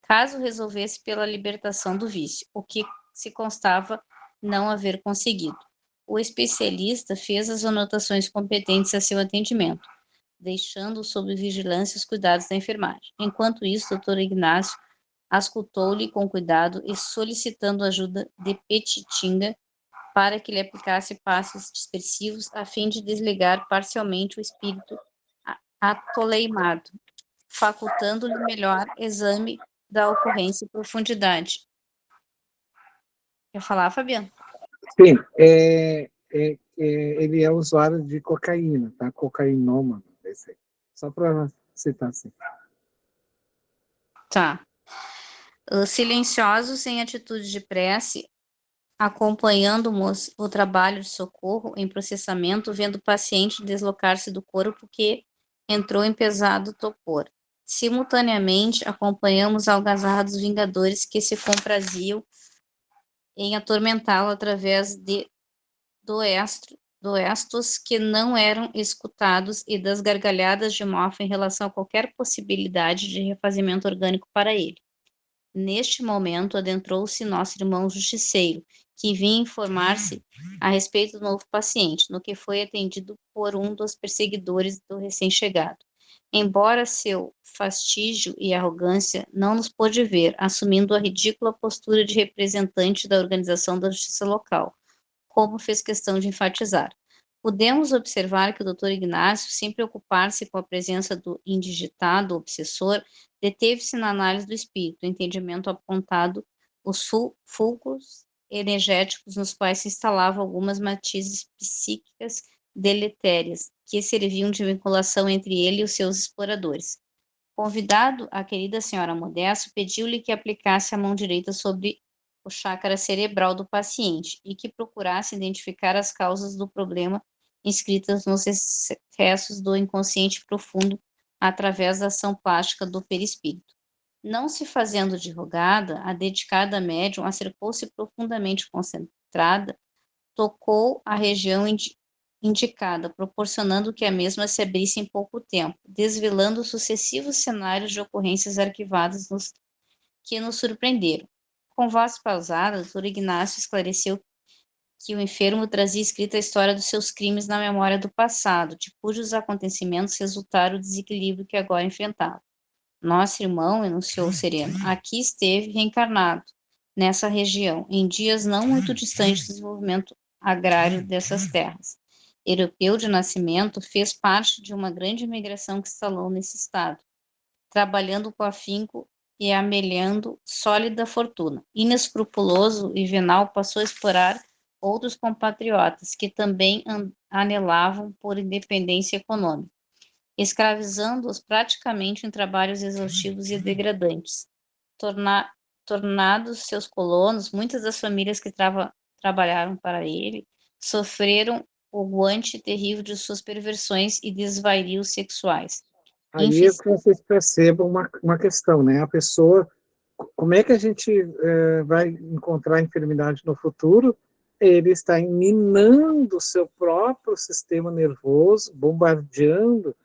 caso resolvesse pela libertação do vício, o que se constava não haver conseguido. O especialista fez as anotações competentes a seu atendimento, deixando sob vigilância os cuidados da enfermagem. Enquanto isso, o Dr. Ignácio auscultou-lhe com cuidado e solicitando ajuda de Petitinga para que lhe aplicasse passos dispersivos a fim de desligar parcialmente o espírito atoleimado, facultando-lhe melhor exame da ocorrência e profundidade. Quer falar, Fabiano? Sim, ele é usuário de cocaína, tá? Cocainômano, esse aí. Só para citar assim. Tá. Silenciosos, sem atitude de prece, acompanhando o trabalho de socorro em processamento, vendo o paciente deslocar-se do corpo que entrou em pesado torpor. Simultaneamente, acompanhamos algazarrados vingadores que se compraziam em atormentá-lo através de doestos que não eram escutados e das gargalhadas de mofa em relação a qualquer possibilidade de refazimento orgânico para ele. Neste momento, adentrou-se nosso irmão justiceiro, que vinha informar-se a respeito do novo paciente, no que foi atendido por um dos perseguidores do recém-chegado. Embora seu fastígio e arrogância não nos pôde ver, assumindo a ridícula postura de representante da organização da justiça local, como fez questão de enfatizar. Podemos observar que o Dr. Ignácio, sem preocupar-se com a presença do indigitado obsessor, deteve-se na análise do espírito, o entendimento apontado, os fulcros energéticos nos quais se instalavam algumas matizes psíquicas deletérias, que serviam de vinculação entre ele e os seus exploradores. Convidado, a querida senhora Modesto pediu-lhe que aplicasse a mão direita sobre o chácara cerebral do paciente e que procurasse identificar as causas do problema inscritas nos excessos do inconsciente profundo através da ação plástica do perispírito. Não se fazendo de rogada, a dedicada médium acercou-se profundamente concentrada, tocou a região indicada, proporcionando que a mesma se abrisse em pouco tempo, desvelando sucessivos cenários de ocorrências arquivadas que nos surpreenderam. Com voz pausada, o Dr. Ignácio esclareceu que o enfermo trazia escrita a história dos seus crimes na memória do passado, de cujos acontecimentos resultaram o desequilíbrio que agora enfrentava. Nosso irmão, enunciou o sereno, aqui esteve reencarnado, nessa região, em dias não muito distantes do desenvolvimento agrário dessas terras. Europeu de nascimento, fez parte de uma grande imigração que se instalou nesse estado, trabalhando com afinco e amelhando sólida fortuna. Inescrupuloso e venal, passou a explorar outros compatriotas que também anelavam por independência econômica, escravizando-os praticamente em trabalhos exaustivos e degradantes. Tornados seus colonos, muitas das famílias que trabalharam para ele sofreram o guante terrível de suas perversões e desvarios sexuais. Aí é que vocês percebam uma questão, né? A pessoa, como é que a gente vai encontrar enfermidade no futuro? Ele está minando o seu próprio sistema nervoso, bombardeando,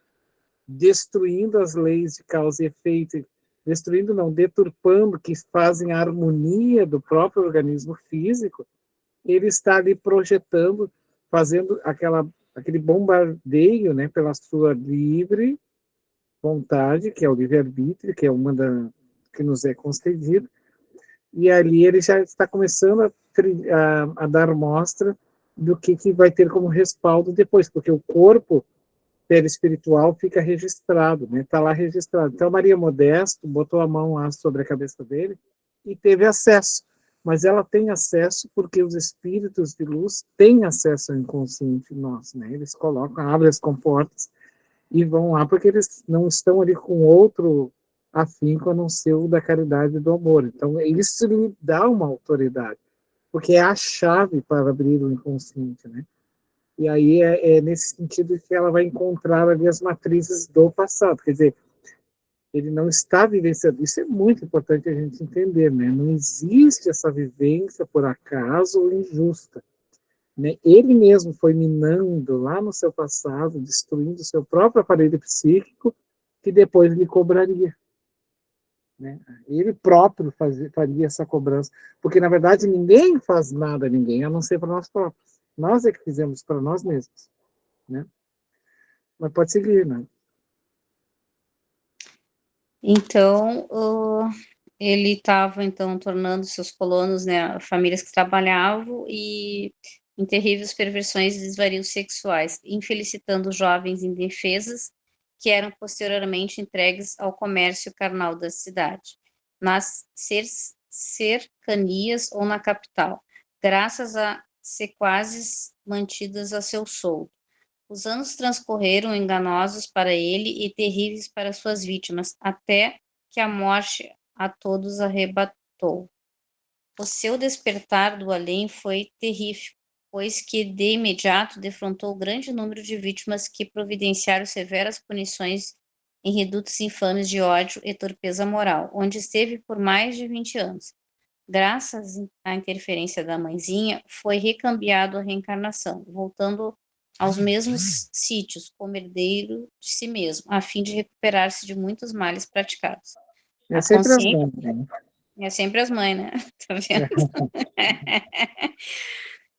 destruindo as leis de causa e efeito, destruindo não, deturpando, que fazem a harmonia do próprio organismo físico. Ele está ali projetando, fazendo aquele bombardeio, né, pela sua livre vontade, que é o livre-arbítrio, que é uma que nos é concedido, e ali ele já está começando a dar mostra do que vai ter como respaldo depois, porque o corpo perispiritual fica registrado, né? Está lá registrado. Então, Maria Modesto botou a mão lá sobre a cabeça dele e teve acesso, mas ela tem acesso porque os espíritos de luz têm acesso ao inconsciente nosso, né? Eles colocam, abrem as comportas e vão lá, porque eles não estão ali com outro afinco a não ser o da caridade e do amor. Então, isso lhe dá uma autoridade, porque é a chave para abrir o inconsciente, né? E aí é nesse sentido que ela vai encontrar ali as matrizes do passado. Quer dizer, ele não está vivenciando. Isso é muito importante a gente entender, né? Não existe essa vivência por acaso ou injusta. Né? Ele mesmo foi minando lá no seu passado, destruindo o seu próprio aparelho psíquico, que depois lhe cobraria. Né? Ele próprio faria essa cobrança, porque na verdade ninguém faz nada a ninguém, a não ser para nós próprios. Nós é que fizemos para nós mesmos. Né? Mas pode seguir, né? Então, ele estava, então, tornando seus colonos, né, famílias que trabalhavam e em terríveis perversões e desvarios sexuais, infelicitando jovens indefesas que eram posteriormente entregues ao comércio carnal da cidade, nas cercanias ou na capital, graças a sequazes mantidas a seu soldo. Os anos transcorreram enganosos para ele e terríveis para suas vítimas, até que a morte a todos arrebatou. O seu despertar do além foi terrível, pois que de imediato defrontou o grande número de vítimas que providenciaram severas punições em redutos infames de ódio e torpeza moral, onde esteve por mais de 20 anos. Graças à interferência da mãezinha, foi recambiado a reencarnação, voltando aos mesmos sítios, como herdeiro de si mesmo, a fim de recuperar-se de muitos males praticados. É sempre as mães, né? É sempre as mães, né? Tá vendo?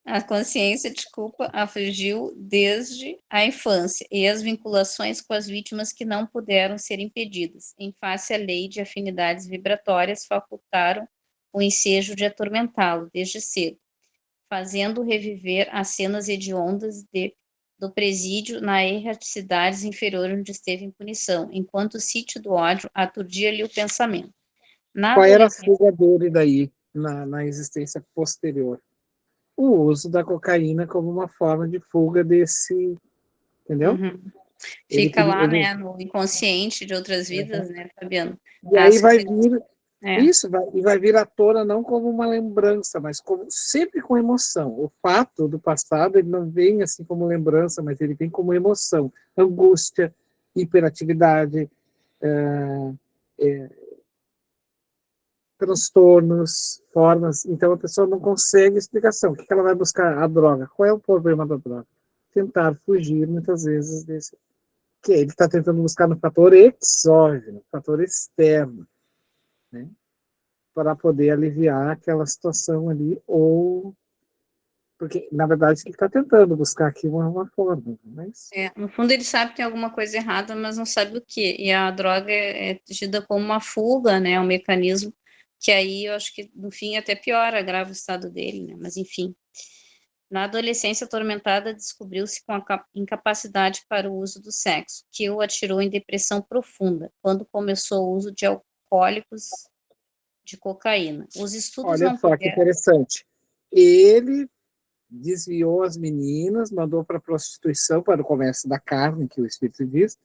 A consciência de culpa afligiu desde a infância, e as vinculações com as vítimas que não puderam ser impedidas, em face à lei de afinidades vibratórias, facultaram o ensejo de atormentá-lo desde cedo, fazendo reviver as cenas hediondas do presídio na erraticidades inferior onde esteve em punição, enquanto o sítio do ódio aturdia-lhe o pensamento. Qual era a fuga dele daí, na existência posterior? O uso da cocaína como uma forma de fuga desse, entendeu? Uhum. Fica lá, né, no inconsciente de outras vidas, né, Fabiano? E aí vai vir, isso, vai vir à tona não como uma lembrança, mas sempre com emoção. O fato do passado, ele não vem assim como lembrança, mas ele vem como emoção, angústia, hiperatividade, transtornos, formas. Então, a pessoa não consegue explicação. O que ela vai buscar? A droga. Qual é o problema da droga? Tentar fugir, muitas vezes, desse... que ele está tentando buscar no fator exógeno, fator externo, né? Para poder aliviar aquela situação ali, ou... Porque, na verdade, ele está tentando buscar aqui uma forma, mas... No fundo, ele sabe que tem alguma coisa errada, mas não sabe o que. E a droga é tida como uma fuga, né? Um mecanismo que aí eu acho que, no fim, até piora, agrava o estado dele, né? Mas, enfim. Na adolescência atormentada, descobriu-se com a incapacidade para o uso do sexo, que o atirou em depressão profunda, quando começou o uso de alcoólicos, de cocaína. Os estudos Olha não só que puderam... interessante. Ele desviou as meninas, mandou para a prostituição, para o comércio da carne, que o Espírito diz,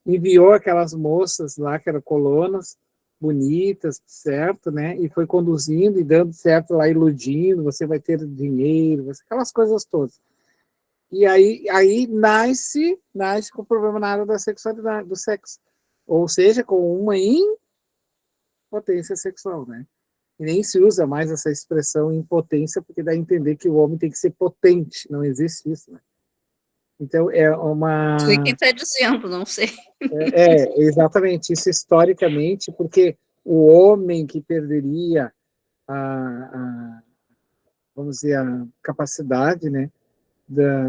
enviou aquelas moças lá, que eram colonas, bonitas, certo, né? E foi conduzindo e dando certo lá, iludindo, você vai ter dinheiro, aquelas coisas todas. E aí nasce com problema na área da sexualidade, do sexo. Ou seja, com uma impotência sexual, né? E nem se usa mais essa expressão impotência, porque dá a entender que o homem tem que ser potente, não existe isso, né? Então, é uma... Sei quem está dizendo, não sei. Exatamente, isso historicamente, porque o homem que perderia vamos dizer, a capacidade, né,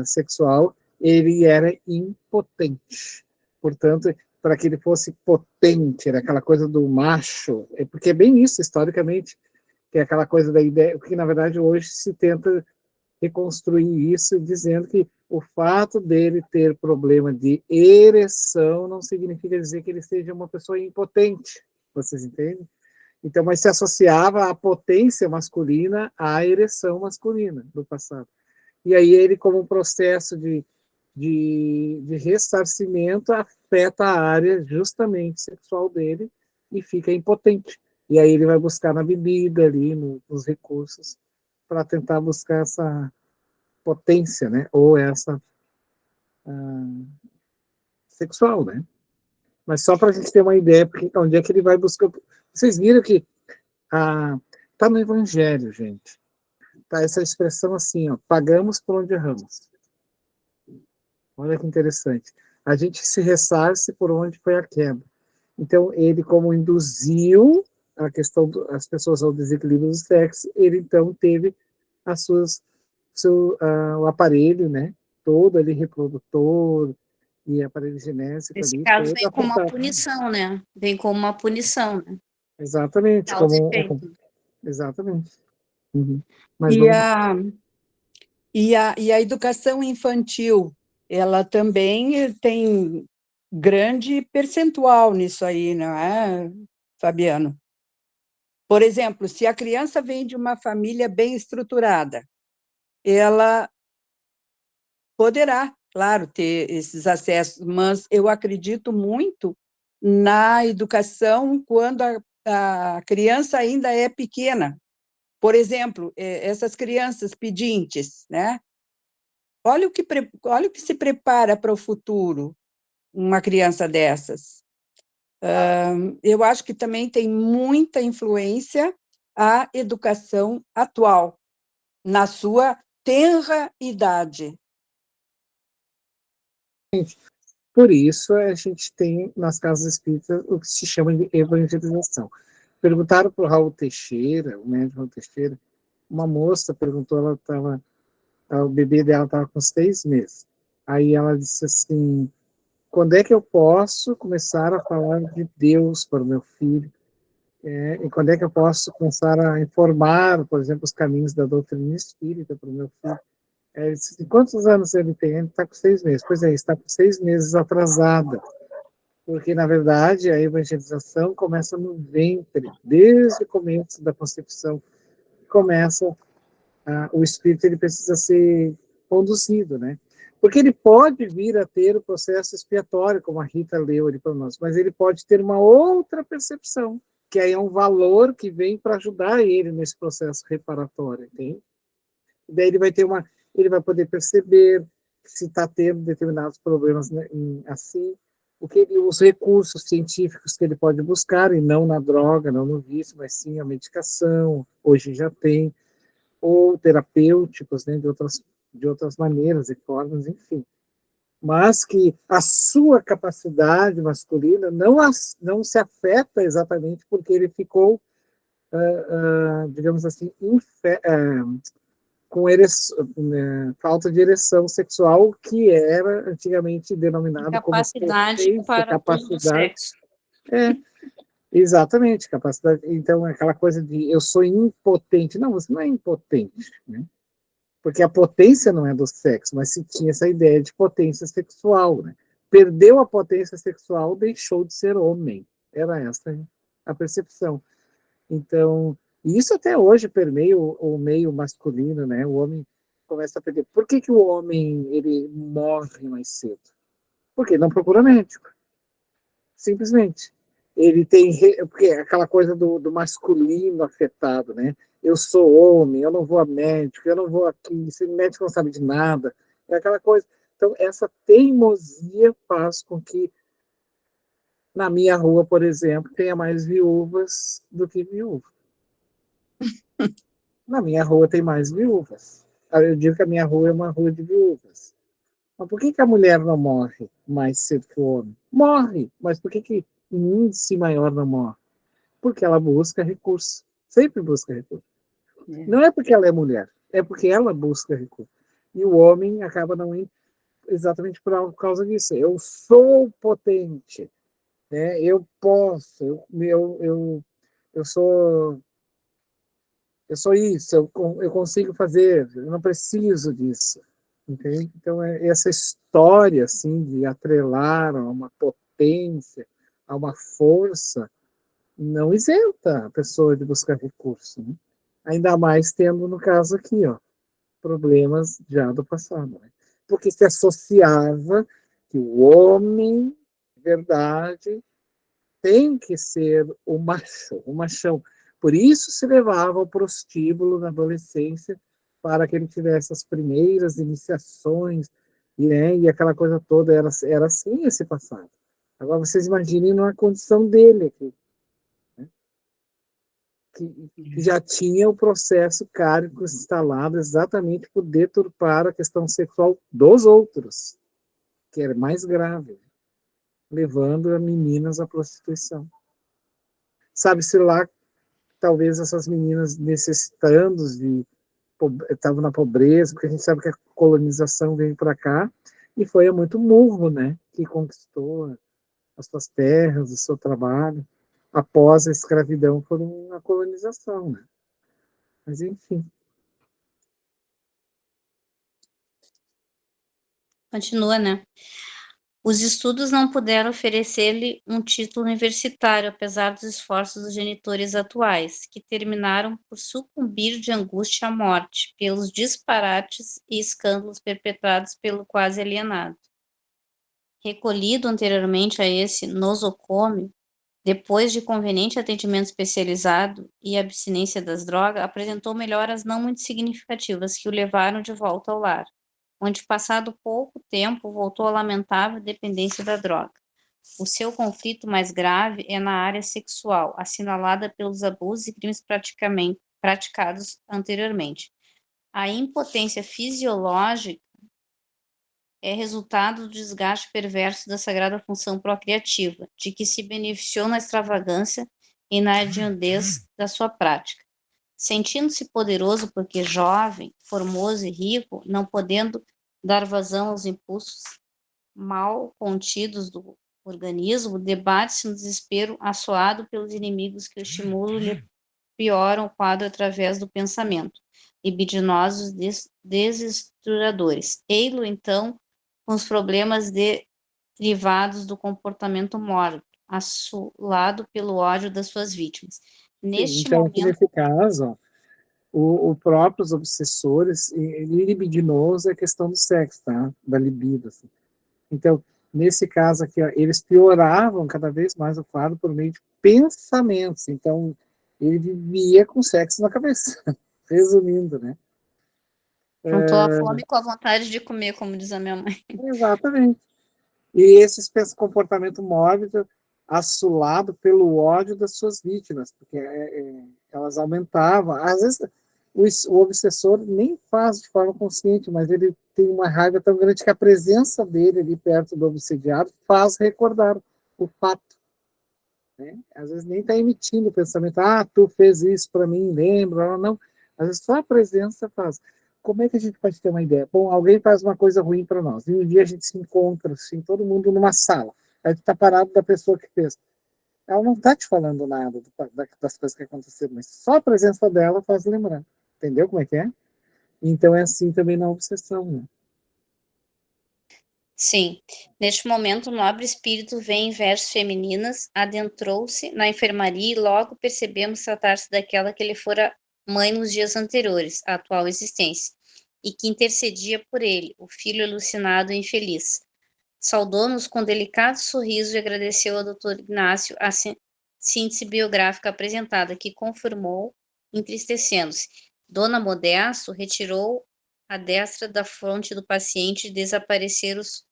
sexual, ele era impotente. Portanto, para que ele fosse potente, era aquela coisa do macho, porque é bem isso, historicamente, que é aquela coisa da ideia, porque na verdade hoje se tenta reconstruir isso dizendo que o fato dele ter problema de ereção não significa dizer que ele seja uma pessoa impotente, vocês entendem? Então, mas se associava a potência masculina à ereção masculina do passado. E aí ele, como um processo de ressarcimento, afeta a área justamente sexual dele e fica impotente. E aí ele vai buscar na bebida ali, nos recursos, para tentar buscar essa potência, né? Ou essa sexual, né? Mas só para a gente ter uma ideia, porque onde é que ele vai buscar. Vocês viram que tá no Evangelho, gente. Tá essa expressão assim, ó, pagamos por onde erramos. Olha que interessante. A gente se ressarce por onde foi a quebra. Então, ele, como induziu a questão das pessoas ao desequilíbrio do sexo, ele então teve o aparelho, né, todo ali reprodutor e aparelho genético Nesse ali, caso, todo vem como uma afetado. punição, né? Vem como uma punição, né? Exatamente, Causa e efeito. exatamente. Uhum. Mas E vamos... a educação infantil, ela também tem grande percentual nisso aí, não é, Fabiano? Por exemplo, se a criança vem de uma família bem estruturada, ela poderá, claro, ter esses acessos, mas eu acredito muito na educação quando a criança ainda é pequena. Por exemplo, essas crianças pedintes, né? Olha o que se prepara para o futuro, uma criança dessas. Eu acho que também tem muita influência a educação atual, na sua tenra idade. Por isso, a gente tem nas casas espíritas o que se chama de evangelização. Perguntaram para o Raul Teixeira, o médico Raul Teixeira, uma moça perguntou, o bebê dela estava com 6 meses. Aí ela disse assim, quando é que eu posso começar a falar de Deus para o meu filho? E quando é que eu posso começar a informar, por exemplo, os caminhos da doutrina espírita para o meu filho? Ele disse assim, quantos anos ele tem? Ele está com 6 meses. Pois é, está com 6 meses atrasada. Porque, na verdade, a evangelização começa no ventre, desde o começo da concepção. Começa, o espírito ele precisa ser conduzido, né? Porque ele pode vir a ter o processo expiatório, como a Rita leu ali para nós, mas ele pode ter uma outra percepção, que aí é um valor que vem para ajudar ele nesse processo reparatório, entende? E daí ele vai poder perceber se está tendo determinados problemas, né, assim, os recursos científicos que ele pode buscar, e não na droga, não no vício, mas sim a medicação, hoje já tem, ou terapêuticos, né, de outras maneiras e formas, enfim. Mas que a sua capacidade masculina não se afeta exatamente porque ele ficou, digamos assim, com falta de ereção sexual, que era antigamente denominado como Capacidade potência, para todo o capacidade. sexo. Exatamente, capacidade. Então, aquela coisa de eu sou impotente. Não, você não é impotente, né? Porque a potência não é do sexo, mas se tinha essa ideia de potência sexual, né? Perdeu a potência sexual, deixou de ser homem. Era essa a percepção. Então, isso até hoje permeia o meio masculino, né? O homem começa a perder. Por que o homem ele morre mais cedo? Porque ele não procura médico. Simplesmente. Ele tem, porque é aquela coisa do masculino afetado, né? Eu sou homem, eu não vou a médico, eu não vou aqui, esse médico não sabe de nada. É aquela coisa. Então, essa teimosia faz com que, na minha rua, por exemplo, tenha mais viúvas do que viúvas. Na minha rua tem mais viúvas. Eu digo que a minha rua é uma rua de viúvas. Mas por que a mulher não morre mais cedo que o homem? Morre, mas por que um índice maior não morre? Porque ela busca recurso. Sempre busca recurso. Não é porque ela é mulher, é porque ela busca recurso. E o homem acaba não indo exatamente por causa disso. Eu sou potente, né? Eu posso, eu sou isso, eu consigo fazer, eu não preciso disso. Entende? Então, essa história assim, de atrelar a uma potência, a uma força, não isenta a pessoa de buscar recurso. Né? Ainda mais tendo, no caso aqui, ó, problemas já do passado. Né? Porque se associava que o homem, de verdade, tem que ser o macho, o machão. Por isso se levava ao prostíbulo na adolescência, para que ele tivesse as primeiras iniciações, né, e aquela coisa toda, era assim esse passado. Agora vocês imaginem na condição dele aqui, né, que já tinha o processo cárico instalado exatamente por deturpar a questão sexual dos outros, que era mais grave, levando a meninas à prostituição. Sabe-se lá, talvez essas meninas necessitando estavam na pobreza, porque a gente sabe que a colonização veio para cá e foi a muito murro, né, que conquistou as suas terras, o seu trabalho. Após a escravidão, foram a colonização, né? Mas, enfim. Continua, né? Os estudos não puderam oferecer-lhe um título universitário, apesar dos esforços dos genitores atuais, que terminaram por sucumbir de angústia à morte, pelos disparates e escândalos perpetrados pelo quase alienado. Recolhido anteriormente a esse nosocômio, depois de conveniente atendimento especializado e abstinência das drogas, apresentou melhoras não muito significativas que o levaram de volta ao lar, onde, passado pouco tempo, voltou à lamentável dependência da droga. O seu conflito mais grave é na área sexual, assinalada pelos abusos e crimes praticados anteriormente. A impotência fisiológica é resultado do desgaste perverso da sagrada função procriativa, de que se beneficiou na extravagância e na hediondez da sua prática. Sentindo-se poderoso porque jovem, formoso e rico, não podendo dar vazão aos impulsos mal contidos do organismo, debate-se no desespero assoado pelos inimigos que o estimulam e lhe pioram o quadro através do pensamento, libidinosos desestruturadores. Ei-lo, então, com os problemas derivados do comportamento mórbido, assolado pelo ódio das suas vítimas. Neste Então, momento, nesse caso, o próprios obsessores, libidinoso é a questão do sexo, tá? Da libido. Assim. Então, nesse caso aqui, ó, eles pioravam cada vez mais o quadro por meio de pensamentos. Então, ele vivia com sexo na cabeça. Resumindo, né? juntou a fome com a vontade de comer, como diz a minha mãe. Exatamente. E esse comportamento mórbido assolado pelo ódio das suas vítimas, porque elas aumentavam. Às vezes, o obsessor nem faz de forma consciente, mas ele tem uma raiva tão grande que a presença dele ali perto do obsediado faz recordar o fato. Né? Às vezes nem está emitindo o pensamento, tu fez isso para mim, lembra, não. Às vezes só a presença faz. Como é que a gente pode ter uma ideia? Bom, alguém faz uma coisa ruim para nós, e um dia a gente se encontra, assim, todo mundo numa sala, aí tu está parado da pessoa que fez. Ela não está te falando nada das coisas que aconteceram, mas só a presença dela faz lembrar. Entendeu como é que é? Então é assim também na obsessão, né? Sim. Neste momento, o nobre espírito vê em versos femininas, adentrou-se na enfermaria e logo percebemos tratar-se daquela que lhe fora mãe nos dias anteriores, à atual existência, e que intercedia por ele, o filho alucinado e infeliz. Saudou-nos com delicado sorriso e agradeceu ao Dr. Ignácio a síntese biográfica apresentada, que confirmou, entristecendo-se. Dona Modesto retirou a destra da fronte do paciente e desapareceram os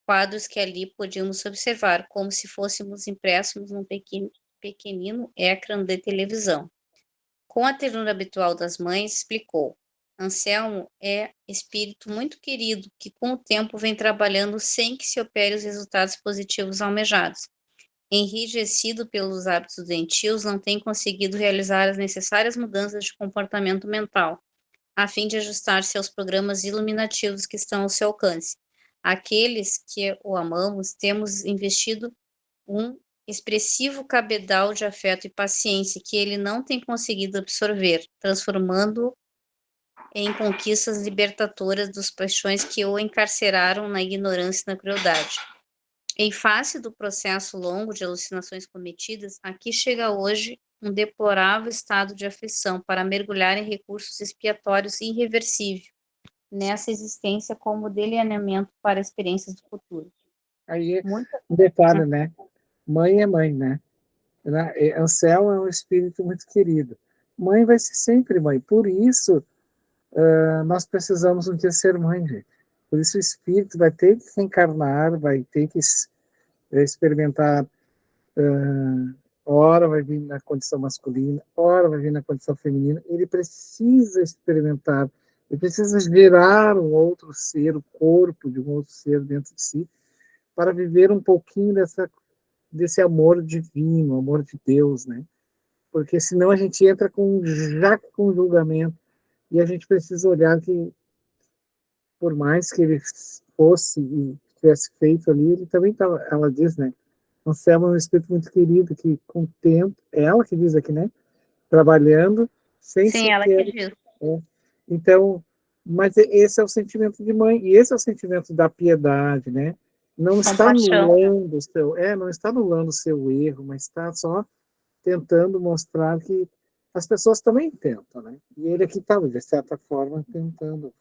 quadros que ali podíamos observar, como se fôssemos impressos num pequenino ecrã de televisão. Com a ternura habitual das mães, explicou: Anselmo é espírito muito querido, que com o tempo vem trabalhando sem que se opere os resultados positivos almejados. Enrijecido pelos hábitos doentios, não tem conseguido realizar as necessárias mudanças de comportamento mental, a fim de ajustar-se aos programas iluminativos que estão ao seu alcance. Aqueles que o amamos, temos investido um expressivo cabedal de afeto e paciência que ele não tem conseguido absorver, transformando-o em conquistas libertadoras dos paixões que o encarceraram na ignorância e na crueldade. Em face do processo longo de alucinações cometidas, aqui chega hoje um deplorável estado de aflição para mergulhar em recursos expiatórios irreversíveis nessa existência como delineamento para experiências do futuro. Aí, um detalhe, né? Mãe é mãe, né? Anselmo é um espírito muito querido. Mãe vai ser sempre mãe. Por isso, nós precisamos um dia ser mãe, gente. Por isso o espírito vai ter que se encarnar, vai ter que experimentar, ora vai vir na condição masculina, ora vai vir na condição feminina. Ele precisa experimentar, ele precisa gerar um outro ser, o corpo de um outro ser dentro de si, para viver um pouquinho desse amor divino, amor de Deus, né? Porque senão a gente entra já com julgamento, e a gente precisa olhar que, por mais que ele fosse e tivesse feito ali, ele também estava, ela diz, né? Anselmo é um espírito muito querido, que com o tempo, é ela que diz aqui, né? Trabalhando, sem Sim, ela que diz. Então, mas esse é o sentimento de mãe, e esse é o sentimento da piedade, né? Não está anulando não está anulando o seu erro, mas está só tentando mostrar que as pessoas também tentam, né? E ele aqui estava, de certa forma, tentando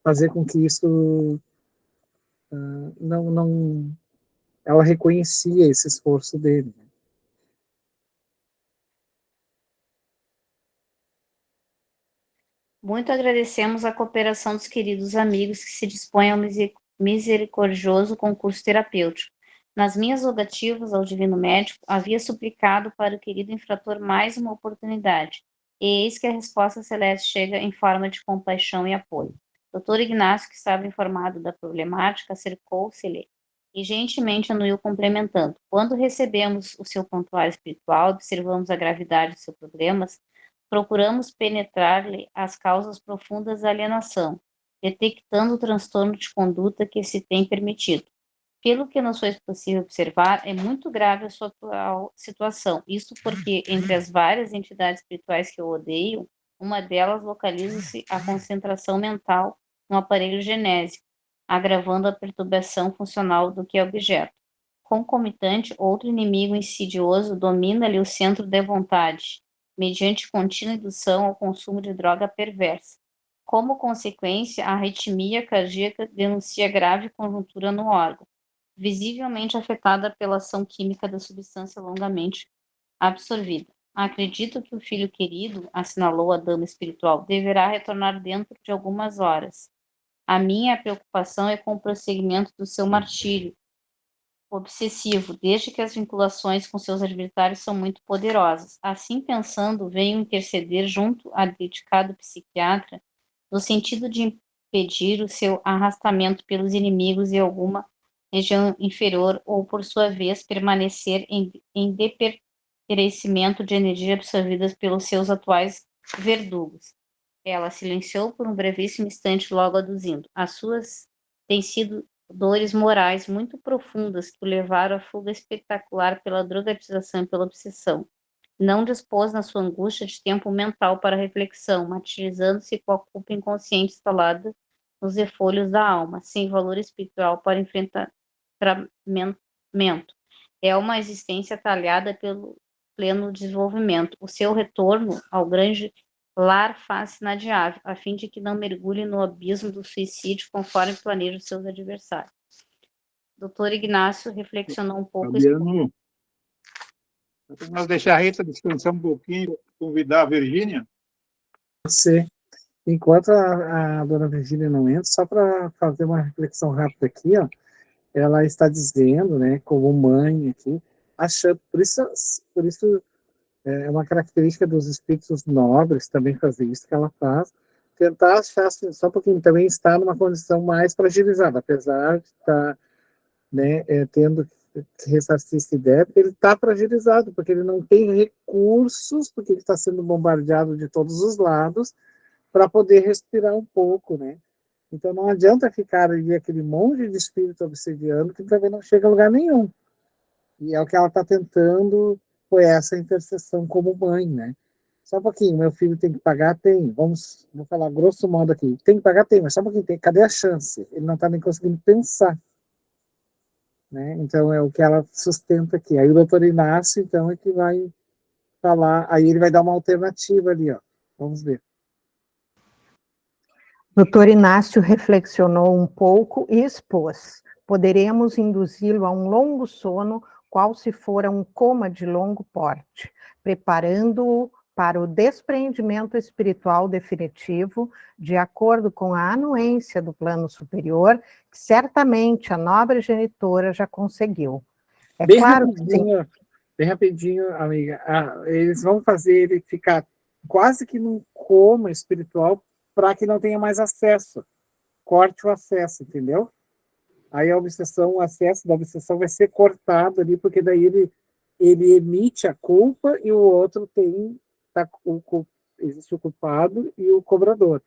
fazer com que isso não ela reconhecia esse esforço dele. Né? Muito agradecemos a cooperação dos queridos amigos que se dispõem ao misericordioso concurso terapêutico. Nas minhas rogativas ao divino médico, havia suplicado para o querido infrator mais uma oportunidade, e eis que a resposta celeste chega em forma de compaixão e apoio. Dr. Ignácio, que estava informado da problemática, acercou-se-lhe e gentilmente anuiu complementando. Quando recebemos o seu pontuário espiritual, observamos a gravidade dos seus problemas, procuramos penetrar-lhe as causas profundas da alienação, detectando o transtorno de conduta que se tem permitido. Pelo que nos foi possível observar, é muito grave a sua atual situação. Isso porque, entre as várias entidades espirituais que o odeiam, uma delas localiza-se a concentração mental no aparelho genésico, agravando a perturbação funcional do que é objeto. Concomitante, outro inimigo insidioso domina-lhe o centro de vontade, mediante contínua indução ao consumo de droga perversa. Como consequência, a arritmia cardíaca denuncia grave conjuntura no órgão, visivelmente afetada pela ação química da substância longamente absorvida. Acredito que o filho querido, assinalou a dama espiritual, deverá retornar dentro de algumas horas. A minha preocupação é com o prosseguimento do seu martírio obsessivo, desde que as vinculações com seus adversários são muito poderosas. Assim pensando, venho interceder junto a dedicado psiquiatra no sentido de impedir o seu arrastamento pelos inimigos em alguma região inferior ou, por sua vez, permanecer em deperecimento de energia absorvidas pelos seus atuais verdugos. Ela silenciou por um brevíssimo instante, logo aduzindo: as suas têm sido dores morais muito profundas que o levaram à fuga espetacular pela drogatização e pela obsessão. Não dispôs na sua angústia de tempo mental para reflexão, martirizando-se com a culpa inconsciente instalada nos refolhos da alma, sem valor espiritual para enfrentamento. É uma existência talhada pelo pleno desenvolvimento. O seu retorno ao grande lar faz-se inadiável, a fim de que não mergulhe no abismo do suicídio conforme planejam seus adversários. Doutor Ignácio reflexionou um pouco. Fabiano, nós deixar a Rita descansar um pouquinho, convidar a Virgínia. Você, enquanto a dona Virgínia não entra, só para fazer uma reflexão rápida aqui, ó, ela está dizendo, né, como mãe aqui, achando, por isso é uma característica dos espíritos nobres também fazer isso que ela faz, tentar achar, só porque ele também está numa condição mais fragilizada, apesar de estar, né, tendo que ressarcir essa ideia, porque ele está fragilizado, porque ele não tem recursos, porque ele está sendo bombardeado de todos os lados, para poder respirar um pouco, né? Então não adianta ficar ali aquele monte de espírito obsidiano que também não chega a lugar nenhum. E é o que ela está tentando, foi essa intercessão como mãe, né? Só um pouquinho, meu filho tem que pagar? Tem. Vou falar grosso modo aqui. Tem que pagar? Tem, mas só um pouquinho, tem. Cadê a chance? Ele não está nem conseguindo pensar. Né? Então é o que ela sustenta aqui. Aí o doutor Inácio, então, é que vai falar, aí ele vai dar uma alternativa ali, ó. Vamos ver. Doutor Inácio reflexionou um pouco e expôs: poderemos induzi-lo a um longo sono, qual se fora um coma de longo porte, preparando-o para o despreendimento espiritual definitivo, de acordo com a anuência do plano superior, que certamente a nobre genitora já conseguiu. É bem claro rapidinho, bem rapidinho, amiga. Eles vão fazer ele ficar quase que num coma espiritual para que não tenha mais acesso. Corte o acesso, entendeu? Aí a obsessão, o acesso da obsessão vai ser cortado ali, porque daí ele emite a culpa e o outro tem, existe o culpado e o cobrador.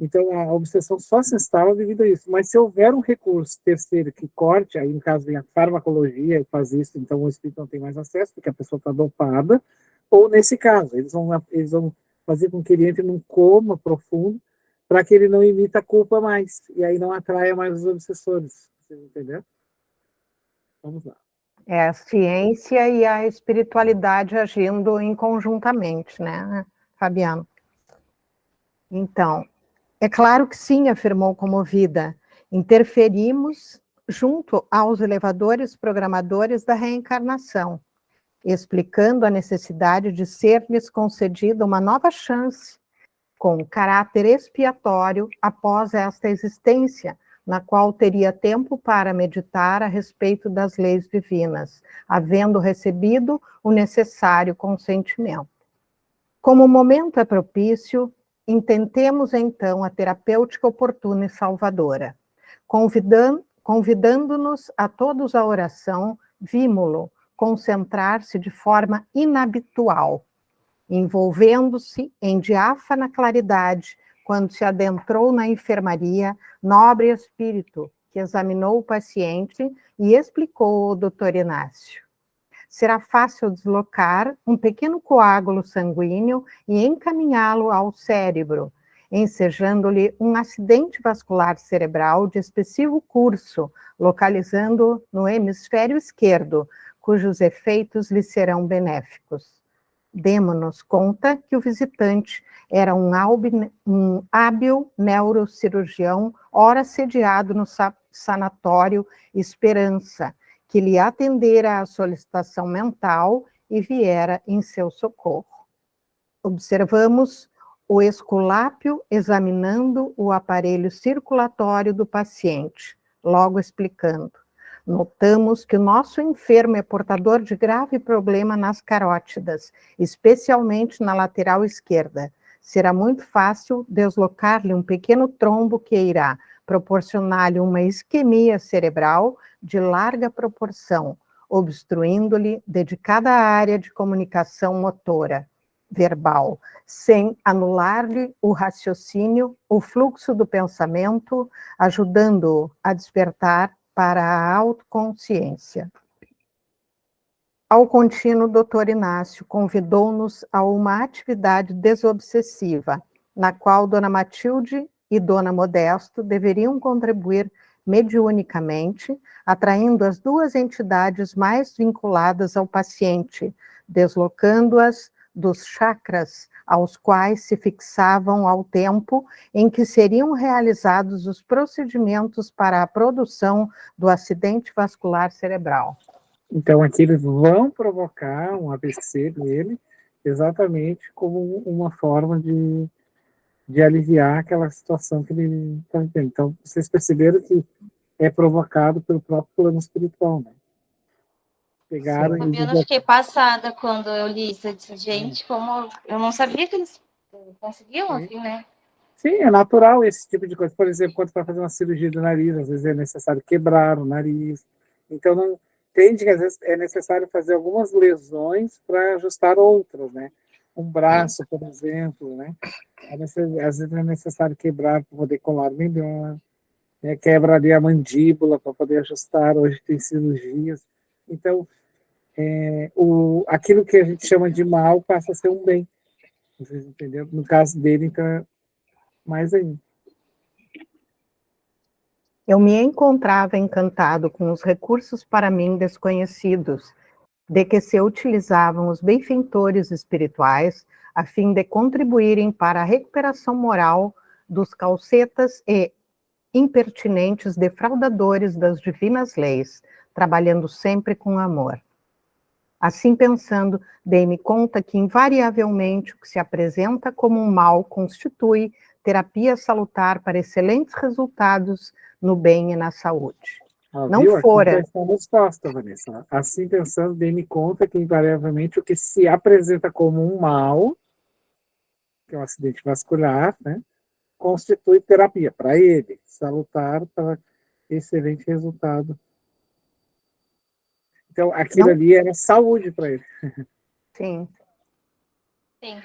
Então a obsessão só se instala devido a isso. Mas se houver um recurso terceiro que corte, aí no caso vem a farmacologia e faz isso, então o espírito não tem mais acesso, porque a pessoa está dopada, ou nesse caso, eles vão fazer com que ele entre num coma profundo, para que ele não imita a culpa mais, e aí não atraia mais os obsessores. Vocês entenderam? Vamos lá. é a ciência e a espiritualidade agindo em conjuntamente, né, Fabiano? Então, é claro que sim, afirmou comovida. Interferimos junto aos elevadores programadores da reencarnação, explicando a necessidade de ser-lhes concedida uma nova chance, com caráter expiatório após esta existência, na qual teria tempo para meditar a respeito das leis divinas, havendo recebido o necessário consentimento. Como o momento é propício, intentemos então a terapêutica oportuna e salvadora. Convidando-nos a todos à oração, vimo-lo concentrar-se de forma inabitual, envolvendo-se em diáfana claridade, quando se adentrou na enfermaria, nobre espírito, que examinou o paciente e explicou ao doutor Inácio: será fácil deslocar um pequeno coágulo sanguíneo e encaminhá-lo ao cérebro, ensejando-lhe um acidente vascular cerebral de expressivo curso, localizando-o no hemisfério esquerdo, cujos efeitos lhe serão benéficos. Demos-nos conta que o visitante era um hábil neurocirurgião, ora sediado no sanatório Esperança, que lhe atendera à solicitação mental e viera em seu socorro. Observamos o Esculápio examinando o aparelho circulatório do paciente, logo explicando. Notamos que o nosso enfermo é portador de grave problema nas carótidas, especialmente na lateral esquerda. Será muito fácil deslocar-lhe um pequeno trombo que irá proporcionar-lhe uma isquemia cerebral de larga proporção, obstruindo-lhe dedicada área de comunicação motora, verbal, sem anular-lhe o raciocínio, o fluxo do pensamento, ajudando-o a despertar para a autoconsciência. Ao contínuo, Dr. Inácio convidou-nos a uma atividade desobsessiva, na qual Dona Matilde e Dona Modesto deveriam contribuir mediunicamente, atraindo as duas entidades mais vinculadas ao paciente, deslocando-as dos chakras aos quais se fixavam ao tempo em que seriam realizados os procedimentos para a produção do acidente vascular cerebral. Então, aqui eles vão provocar um AVC nele, exatamente como uma forma de aliviar aquela situação que ele está vivendo. Então, vocês perceberam que é provocado pelo próprio plano espiritual, né? Pegaram Fabiana, eu fiquei passada quando eu li isso. Eu disse, gente, como eu não sabia que eles conseguiam, assim, né? Sim, é natural esse tipo de coisa. Por exemplo, quando vai fazer uma cirurgia do nariz, às vezes é necessário quebrar o nariz. Então, não entende que às vezes é necessário fazer algumas lesões para ajustar outras, né? Um braço, por exemplo, né? Às vezes é necessário quebrar para poder colar melhor. Né? Quebra ali a mandíbula para poder ajustar. Hoje tem cirurgias. Então, aquilo que a gente chama de mal passa a ser um bem. Vocês entenderam? No caso dele, então, mais ainda. Eu me encontrava encantado com os recursos para mim desconhecidos, de que se utilizavam os benfeitores espirituais a fim de contribuírem para a recuperação moral dos calcetas e impertinentes defraudadores das divinas leis, trabalhando sempre com amor. Assim pensando, dei-me conta que invariavelmente o que se apresenta como um mal constitui terapia salutar para excelentes resultados no bem e na saúde. Não viu? fora... Aqui está a resposta, Vanessa. Assim pensando, dei-me conta que invariavelmente o que se apresenta como um mal, que é um acidente vascular, né, constitui terapia para ele, salutar para excelente resultado. Então, aquilo ali era saúde para ele. Sim. Sim.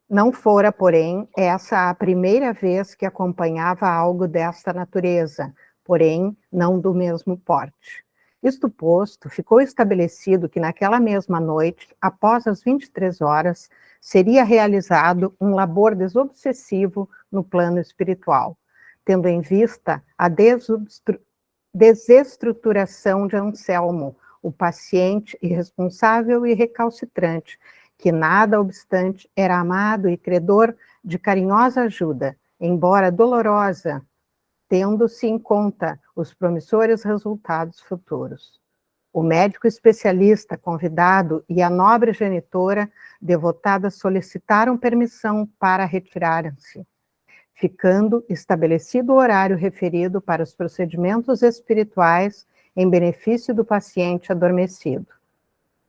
Não fora, porém, essa a primeira vez que acompanhava algo desta natureza, porém, não do mesmo porte. Isto posto, ficou estabelecido que naquela mesma noite, após as 23 horas, seria realizado um labor desobsessivo no plano espiritual, tendo em vista a desestruturação de Anselmo, o paciente irresponsável e recalcitrante, que nada obstante era amado e credor de carinhosa ajuda, embora dolorosa, tendo-se em conta os promissores resultados futuros. O médico especialista convidado e a nobre genitora devotada solicitaram permissão para retirarem-se, ficando estabelecido o horário referido para os procedimentos espirituais em benefício do paciente adormecido.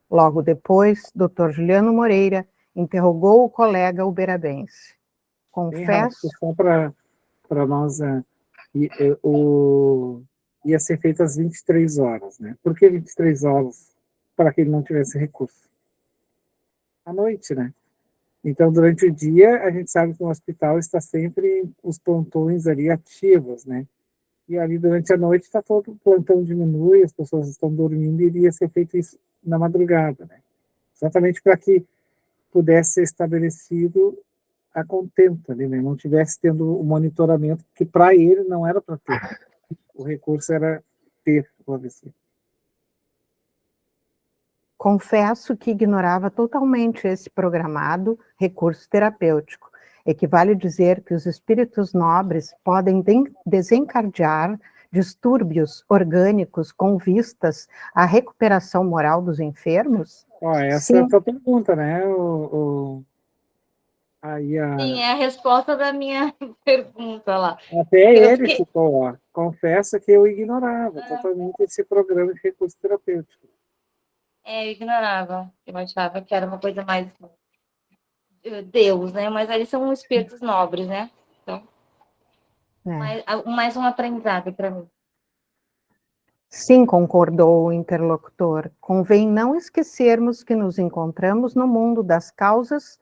Logo depois, Dr. Juliano Moreira interrogou o colega uberabense. Confesso... Só para nós, ia ser feito às 23 horas, né? Por que 23 horas? Para que ele não tivesse recurso. À noite, né? Então, durante o dia, a gente sabe que no hospital está sempre os plantões ali ativos, né? E ali durante a noite está todo o plantão diminui, as pessoas estão dormindo, e iria ser feito isso na madrugada, né? Exatamente para que pudesse ser estabelecido a contento ali, né? Não tivesse tendo o monitoramento, que para ele não era para ter. O recurso era ter o AVC. Confesso que ignorava totalmente esse programado recurso terapêutico. Equivale dizer que os espíritos nobres podem desencadear distúrbios orgânicos com vistas à recuperação moral dos enfermos? Essa Sim. é a tua pergunta, né, Aí Sim, é a resposta da minha pergunta lá. até Eu ele fiquei... ficou, ó, confessa que eu ignorava totalmente esse programa de recurso terapêutico. eu ignorava. Eu achava que era uma coisa mais Deus, né? Mas eles são espíritos nobres, né? Então, mais um aprendizado para mim. Sim, concordou o interlocutor. Convém não esquecermos que nos encontramos no mundo das causas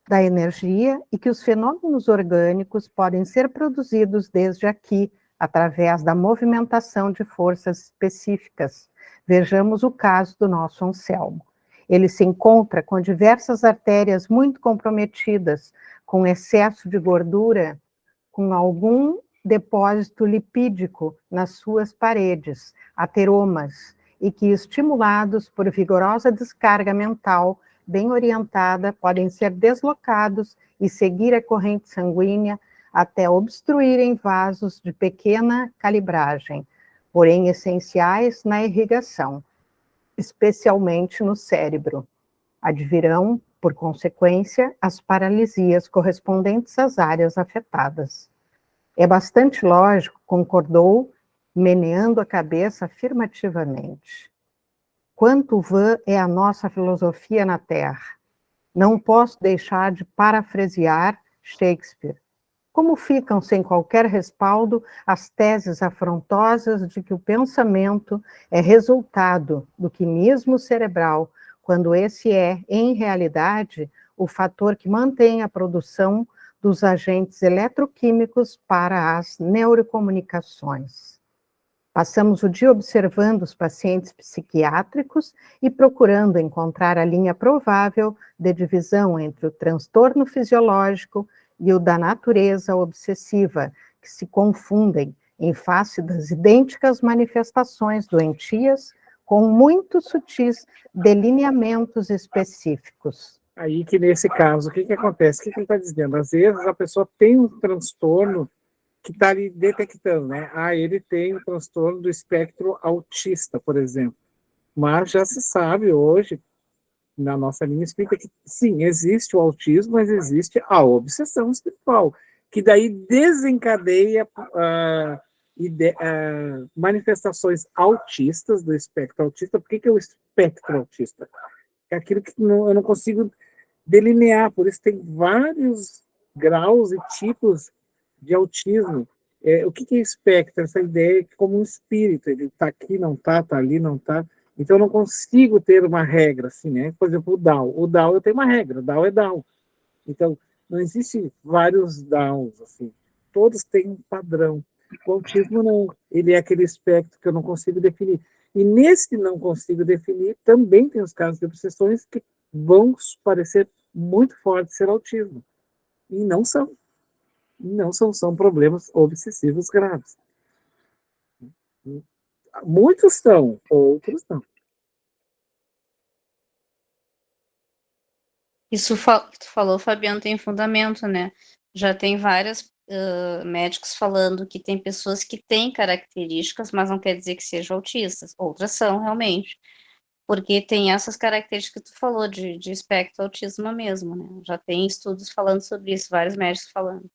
da energia e que os fenômenos orgânicos podem ser produzidos desde aqui, através da movimentação de forças específicas. Vejamos o caso do nosso Anselmo. Ele se encontra com diversas artérias muito comprometidas, com excesso de gordura, com algum depósito lipídico nas suas paredes, ateromas, e que, estimulados por vigorosa descarga mental, bem orientada, podem ser deslocados e seguir a corrente sanguínea até obstruírem vasos de pequena calibragem, porém essenciais na irrigação, especialmente no cérebro. Advirão, por consequência, as paralisias correspondentes às áreas afetadas. É bastante lógico, concordou, meneando a cabeça afirmativamente. Quanto vã é a nossa filosofia na Terra. Não posso deixar de parafrasear Shakespeare. Como ficam sem qualquer respaldo as teses afrontosas de que o pensamento é resultado do quimismo cerebral, quando esse é, em realidade, o fator que mantém a produção dos agentes eletroquímicos para as neurocomunicações. Passamos o dia observando os pacientes psiquiátricos e procurando encontrar a linha provável de divisão entre o transtorno fisiológico e o da natureza obsessiva, que se confundem em face das idênticas manifestações doentias, com muito sutis delineamentos específicos. Aí que nesse caso, o que acontece? O que ele está dizendo? Às vezes a pessoa tem um transtorno que está ali detectando, né? Ele tem o transtorno do espectro autista, por exemplo. Mas já se sabe hoje, na nossa linha espírita, que sim, existe o autismo, mas existe a obsessão espiritual, que daí desencadeia manifestações autistas do espectro autista. Por que é o espectro autista? É aquilo que eu não consigo delinear, por isso tem vários graus e tipos de autismo. O que é espectro? Essa ideia que como um espírito, ele está aqui, não está, está ali, não está. Então eu não consigo ter uma regra, assim, né? Por exemplo, o Down. O Down eu tenho uma regra, o Down é Down. Então, não existe vários Downs, assim. Todos têm um padrão. O autismo não. Ele é aquele espectro que eu não consigo definir. E nesse que não consigo definir, também tem os casos de obsessões que vão parecer muito fortes ser autismo. E não são. Não são problemas obsessivos graves. Muitos são, outros não. Isso que tu falou, Fabiano, tem fundamento, né? Já tem vários médicos falando que tem pessoas que têm características, mas não quer dizer que sejam autistas. Outras são, realmente. Porque tem essas características que tu falou, de espectro autismo mesmo, né? Já tem estudos falando sobre isso, vários médicos falando.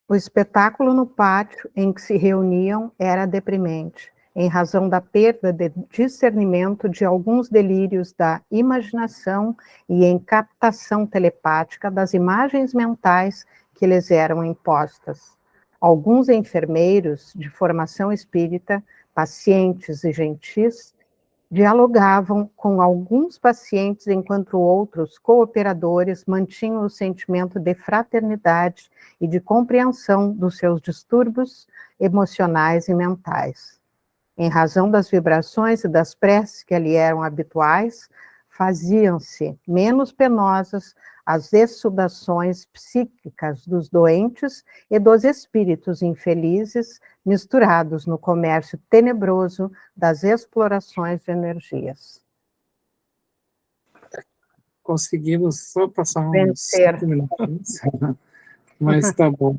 O espetáculo no pátio em que se reuniam era deprimente, em razão da perda de discernimento de alguns delírios da imaginação e em captação telepática das imagens mentais que lhes eram impostas. Alguns enfermeiros de formação espírita, pacientes e gentis, dialogavam com alguns pacientes, enquanto outros cooperadores mantinham o sentimento de fraternidade e de compreensão dos seus distúrbios emocionais e mentais. Em razão das vibrações e das preces que ali eram habituais, faziam-se menos penosas as exsudações psíquicas dos doentes e dos espíritos infelizes, misturados no comércio tenebroso das explorações de energias. Conseguimos só passar uns Vencer. 5 minutinhos, mas tá bom.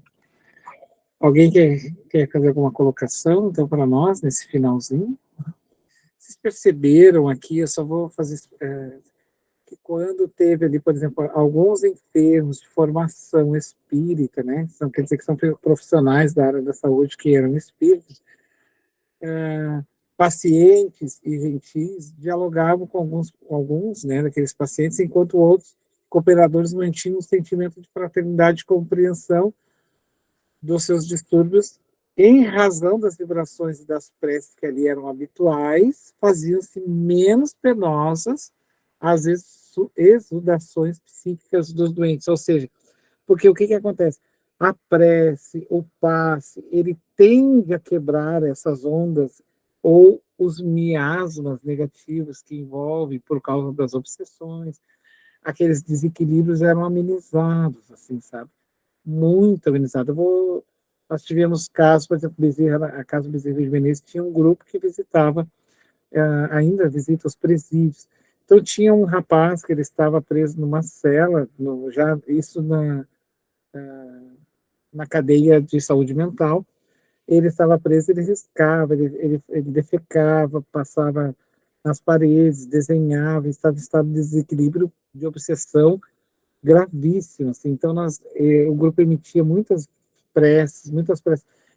Alguém quer fazer alguma colocação, então, para nós, nesse finalzinho? Vocês perceberam aqui, eu só vou fazer que quando teve ali, por exemplo, alguns enfermos de formação espírita, né, quer dizer que são profissionais da área da saúde que eram espíritos, pacientes e gentis dialogavam com alguns, né, daqueles pacientes, enquanto outros cooperadores mantinham um sentimento de fraternidade e compreensão dos seus distúrbios em razão das vibrações e das preces que ali eram habituais, faziam-se menos penosas as exudações psíquicas dos doentes. Ou seja, porque o que acontece? A prece, o passe, ele tende a quebrar essas ondas ou os miasmas negativos que envolvem por causa das obsessões. Aqueles desequilíbrios eram amenizados, assim, sabe? Muito amenizado. Nós tivemos casos, por exemplo, a Casa Bezerra de Menezes tinha um grupo que visitava, ainda visita os presídios. Então tinha um rapaz que ele estava preso numa cela, já isso na cadeia de saúde mental. Ele estava preso, ele riscava, ele defecava, passava nas paredes, desenhava, estava em estado de desequilíbrio, de obsessão gravíssimo. Assim. Então, o grupo emitia muitas preces,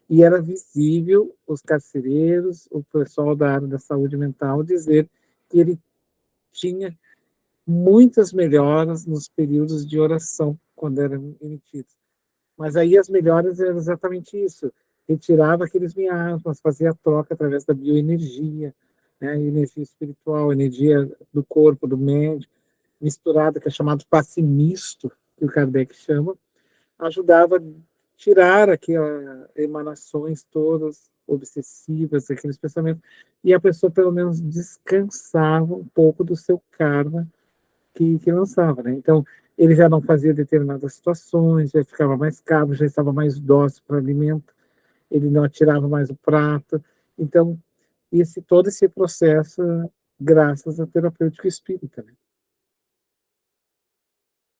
e era visível os carcereiros, o pessoal da área da saúde mental, dizer que ele tinha muitas melhoras nos períodos de oração, quando eram emitidos. Mas aí as melhoras eram exatamente isso, retirava aqueles miasmas, fazia a troca através da bioenergia, né, energia espiritual, energia do corpo, do médico, misturada, que é chamado passe misto, que o Kardec chama, ajudava a tirar aquelas emanações todas obsessivas, aqueles pensamentos, e a pessoa pelo menos descansava um pouco do seu karma que lançava, né? Então, ele já não fazia determinadas situações, já ficava mais calmo, já estava mais dócil para o alimento, ele não atirava mais o prato. Então, todo esse processo, graças à terapêutica espírita, né?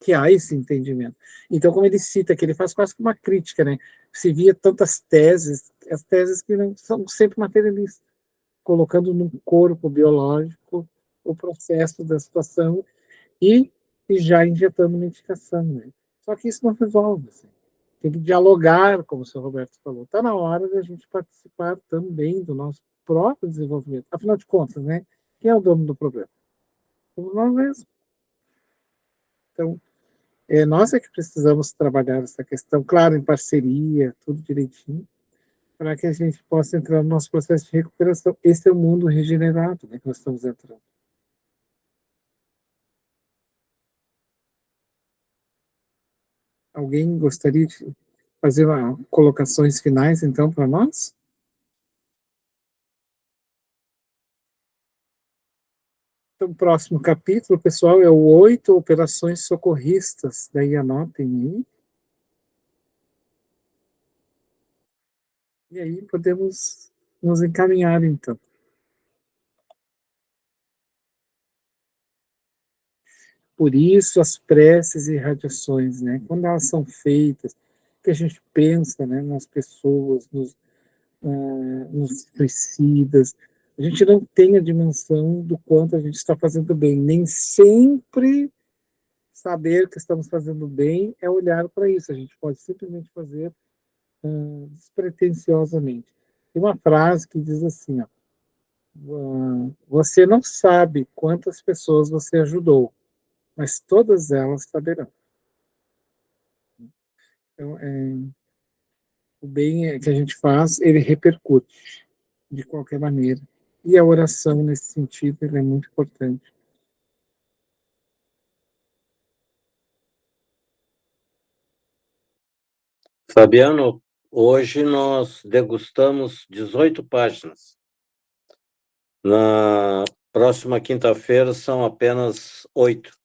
Que há esse entendimento. Então, como ele cita, que ele faz quase que uma crítica, né? Se via tantas teses, as teses que não são sempre materialistas, colocando no corpo biológico o processo da situação e já injetando medicação, né? Só que isso não resolve, assim. Tem que dialogar, como o senhor Roberto falou. Está na hora de a gente participar também do nosso próprio desenvolvimento. Afinal de contas, né? Quem é o dono do problema? Somos nós mesmos. Então, nós é que precisamos trabalhar essa questão, claro, em parceria, tudo direitinho, para que a gente possa entrar no nosso processo de recuperação. Esse é o mundo regenerado, né, que nós estamos entrando. Alguém gostaria de fazer colocações finais, então, para nós? Então, o próximo capítulo, pessoal, é o 8, Operações Socorristas. Daí anotem aí. E aí podemos nos encaminhar, então. Por isso, as preces e radiações, né? Quando elas são feitas, que a gente pensa, né, nas pessoas, nos suicidas, a gente não tem a dimensão do quanto a gente está fazendo bem. Nem sempre saber que estamos fazendo bem é olhar para isso. A gente pode simplesmente fazer despretensiosamente. Tem uma frase que diz assim, ó, você não sabe quantas pessoas você ajudou, mas todas elas saberão. Então, o bem que a gente faz, ele repercute de qualquer maneira. E a oração, nesse sentido, é muito importante. Fabiano, hoje nós degustamos 18 páginas. Na próxima quinta-feira são apenas 8.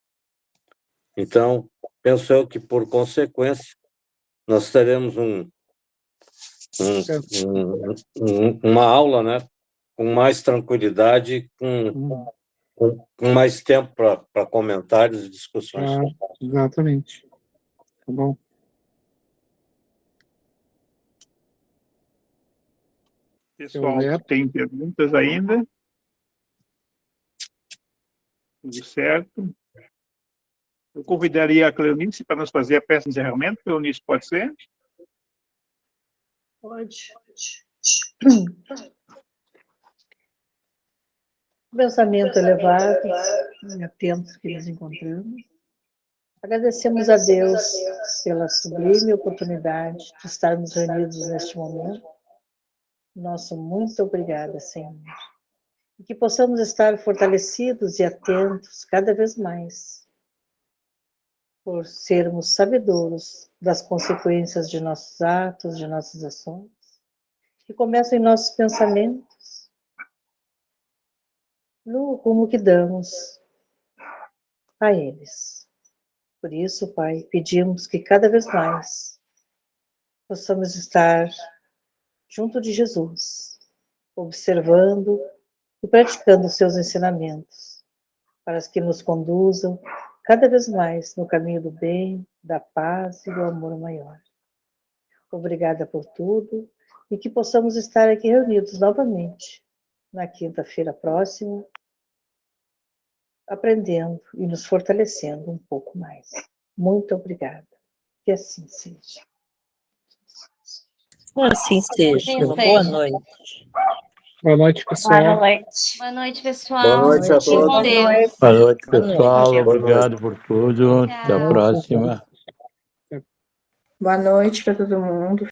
Então, penso eu que, por consequência, nós teremos uma aula, né, com mais tranquilidade, com mais tempo para comentários e discussões. Exatamente. Tá bom. Pessoal, tem perguntas ainda? Tudo certo? Eu convidaria a Cleonice para nos fazer a peça de encerramento. Cleonice, pode ser? Pode. Pensamento elevado, atentos que nos encontramos. Agradecemos a Deus pela sublime oportunidade de estarmos reunidos neste momento. Nosso muito obrigada, Senhor. E que possamos estar fortalecidos e atentos cada vez mais, por sermos sabedores das consequências de nossos atos, de nossas ações, que começam em nossos pensamentos, no rumo que damos a eles. Por isso, Pai, pedimos que cada vez mais possamos estar junto de Jesus, observando e praticando os seus ensinamentos, para que nos conduzam cada vez mais no caminho do bem, da paz e do amor maior. Obrigada por tudo e que possamos estar aqui reunidos novamente na quinta-feira próxima, aprendendo e nos fortalecendo um pouco mais. Muito obrigada. Que assim seja. Assim seja. Assim Boa seja. noite. Boa noite, pessoal. Boa noite. Boa noite, pessoal. Boa noite a Fiquem com todos. Deus. Boa noite, Boa noite. pessoal. Boa Obrigado por tudo. Até a Tchau. próxima. Boa noite para todo mundo.